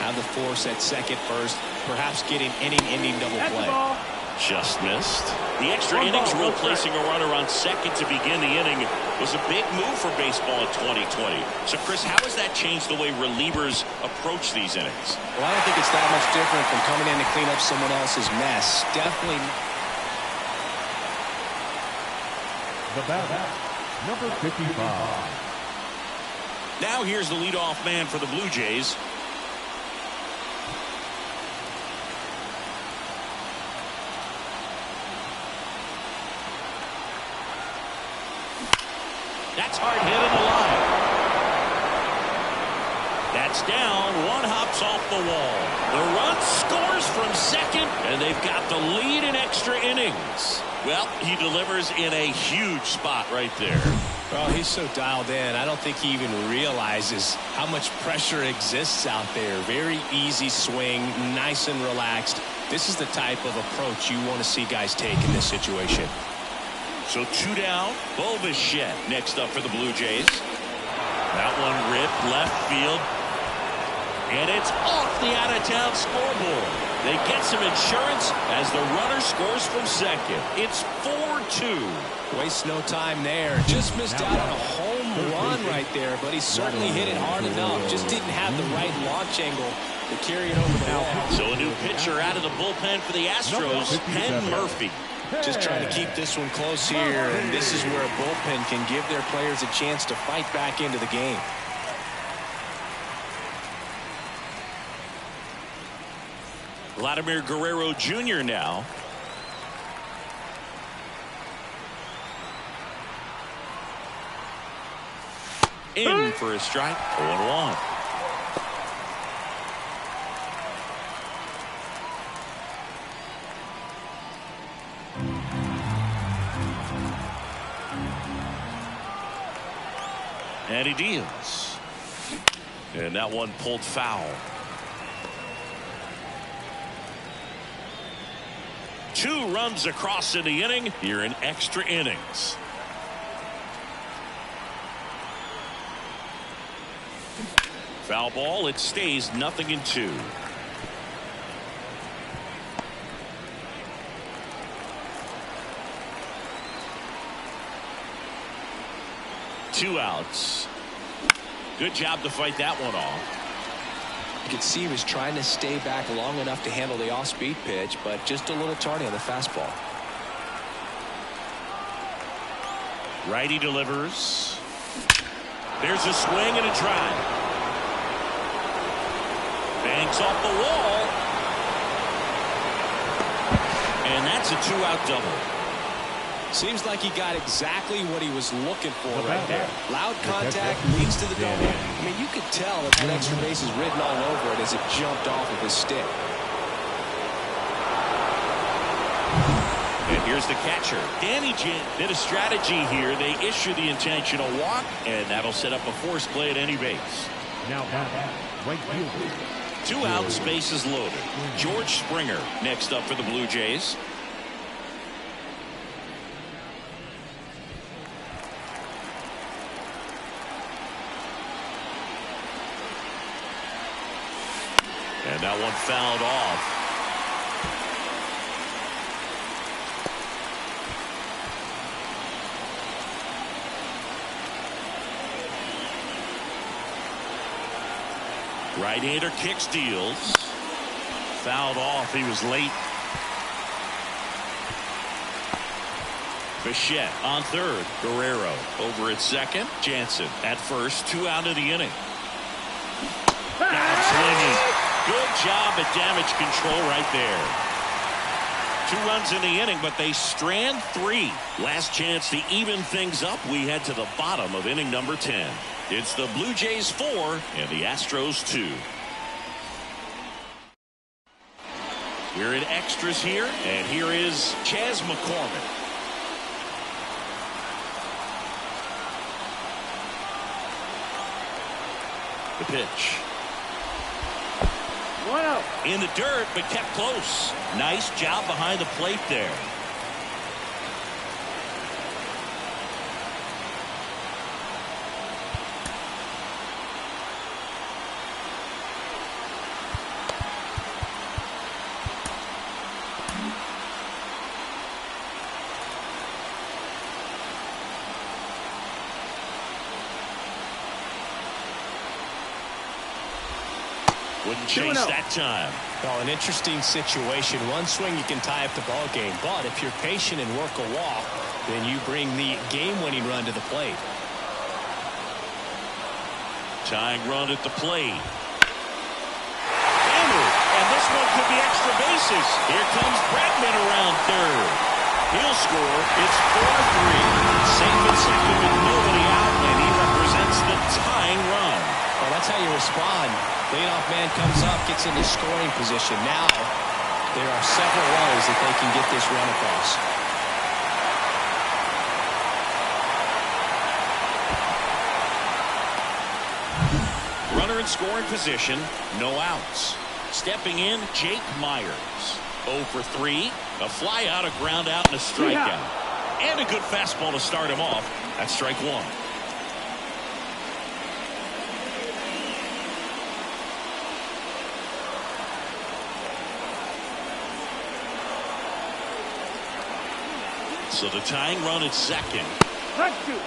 Have the force at second, first. Perhaps getting inning-ending double play. Just missed. The extra innings rule, placing a runner on second to begin the inning, was a big move for baseball in 2020. So, Chris, how has that changed the way relievers approach these innings? Well, I don't think it's that much different from coming in to clean up someone else's mess. Definitely. The batter, number 55. Now here's the leadoff man for the Blue Jays. That's hard hit in the line. That's down. One hops off the wall. The run scores from second, and they've got the lead in extra innings. Well, he delivers in a huge spot right there. Well, he's so dialed in. I don't think he even realizes how much pressure exists out there. Very easy swing, nice and relaxed. This is the type of approach you want to see guys take in this situation. So 2 down. Bo Bichette next up for the Blue Jays. That one ripped left field. And it's off the out-of-town scoreboard. They get some insurance as the runner scores from second. It's 4-2. Waste no time there. Just missed out on a home run right there, but he certainly hit it hard enough. Just didn't have the right launch angle to carry it over the wall. So a new pitcher out of the bullpen for the Astros, Penn Murphy. Just trying to keep this one close here, and this is where a bullpen can give their players a chance to fight back into the game. Vladimir Guerrero Jr. now. In for a strike. 0-1. And he deals. And that one pulled foul. 2 runs across in the inning. Here in extra innings. Foul ball. It stays 0-2. Two outs. Good job to fight that one off. You could see he was trying to stay back long enough to handle the off-speed pitch, but just a little tardy on the fastball. Righty delivers. There's a swing and a drive. Banks off the wall. And that's a 2-out double. Seems like he got exactly what he was looking for right there. Loud contact leads to the double. I mean, you could tell that extra base is written all over it as it jumped off of his stick. And here's the catcher. Danny Jin did a strategy here. They issue the intentional walk, and that'll set up a force play at any base. Now, right fielder. 2 outs, bases loaded. George Springer next up for the Blue Jays. And that one fouled off. Right-hander kick steals. Fouled off. He was late. Bichette on third. Guerrero over at second. Jansen at first. 2 out of the inning. Got him swinging. Good job at damage control right there. 2 runs in the inning, but they strand 3. Last chance to even things up. We head to the bottom of inning number 10. It's the Blue Jays 4 and the Astros 2. We're in extras here, and here is Chas McCormick. The pitch. 1-0. In the dirt, but kept close. Nice job behind the plate there. Wouldn't chase that time. Well, an interesting situation. One swing you can tie up the ball game, but if you're patient and work a walk, then you bring the game-winning run to the plate. Tying run at the plate. Hammered, and this one could be extra bases. Here comes Bregman around third. He'll score. It's 4-3. Safe and second with nobody out, and he represents the tying run. Well, that's how you respond. Leadoff man comes up, gets into scoring position. Now, there are several ways that they can get this run across. Runner in scoring position, no outs. Stepping in, Jake Myers. 0 for 3, a fly out, a ground out, and a strikeout. And a good fastball to start him off. That's strike 1. So the tying run at second. Let's go.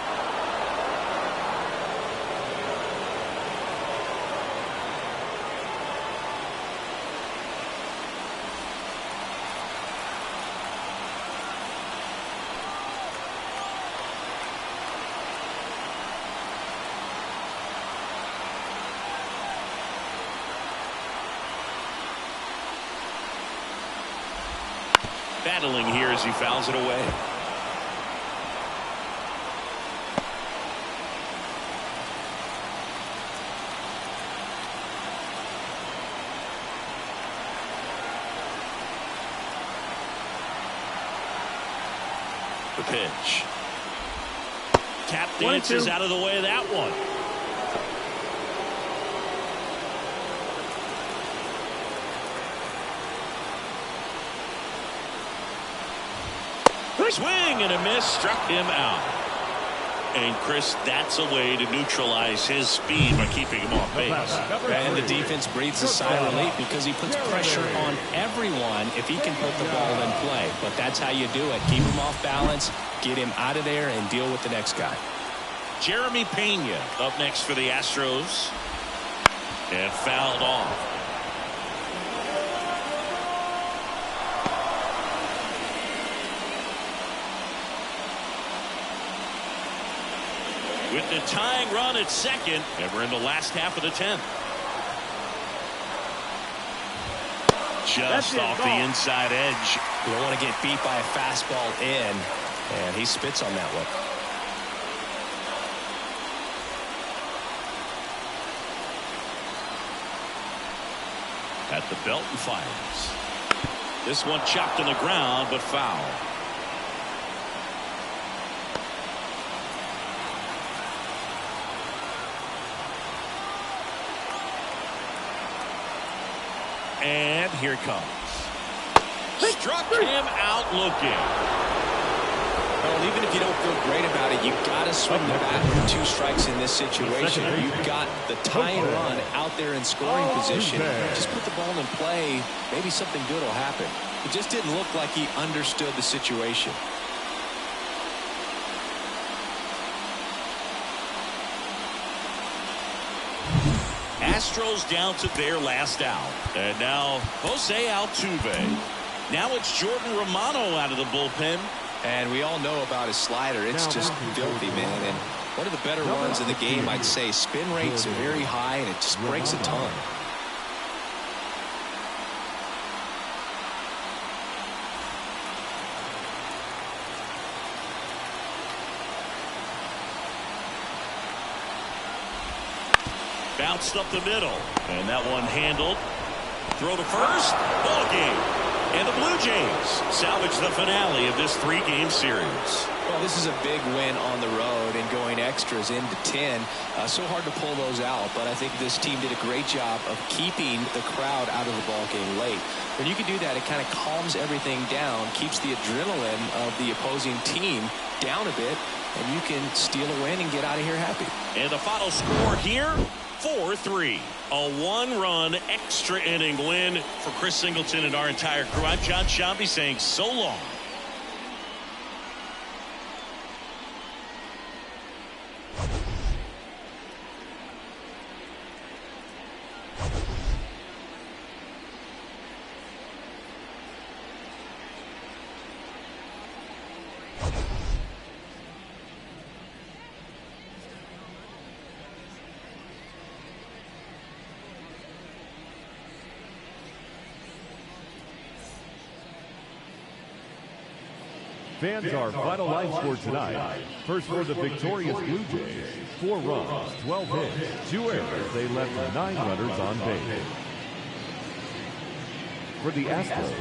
Battling here as he fouls it away. The pitch. Tap dances out of the way of that one. Swing and a miss, struck him out. And Chris, that's a way to neutralize his speed by keeping him off base. And the defense breathes a sigh of relief because he puts pressure on everyone if he can put the ball in play. But that's how you do it. Keep him off balance, get him out of there, and deal with the next guy. Jeremy Pena up next for the Astros. And fouled off. With the tying run at second, and we're in the last half of the 10th. Just off the inside edge. You don't want to get beat by a fastball in, and he spits on that one. At the belt and fires. This one chopped on the ground, but foul. And here it comes. Struck him out looking. Well, even if you don't feel great about it, you've got to swing the bat with 2 strikes in this situation. You've got the tying run out there in scoring position. Just put the ball in play. Maybe something good will happen. It just didn't look like he understood the situation. Astros down to their last out. And now Jose Altuve. Now it's Jordan Romano out of the bullpen. And we all know about his slider. It's just filthy, man. And one of the better runs in the game, I'd say. Spin rate's very high, and it just breaks a ton. Bounced up the middle. And that one handled. Throw to first. Ball game. And the Blue Jays salvage the finale of this 3-game series. Well, this is a big win on the road and going extras into 10. So hard to pull those out, but I think this team did a great job of keeping the crowd out of the ball game late. When you can do that, it kind of calms everything down, keeps the adrenaline of the opposing team down a bit, and you can steal a win and get out of here happy. And the final score here, 4-3. A 1-run extra inning win for Chris Singleton and our entire crew. I'm John Shambi saying so long. Fans, our final line score tonight. First for the victorious Blue Jays, 4 runs, 12 hits, 2 errors. They left 9 runners on base. For the Astros,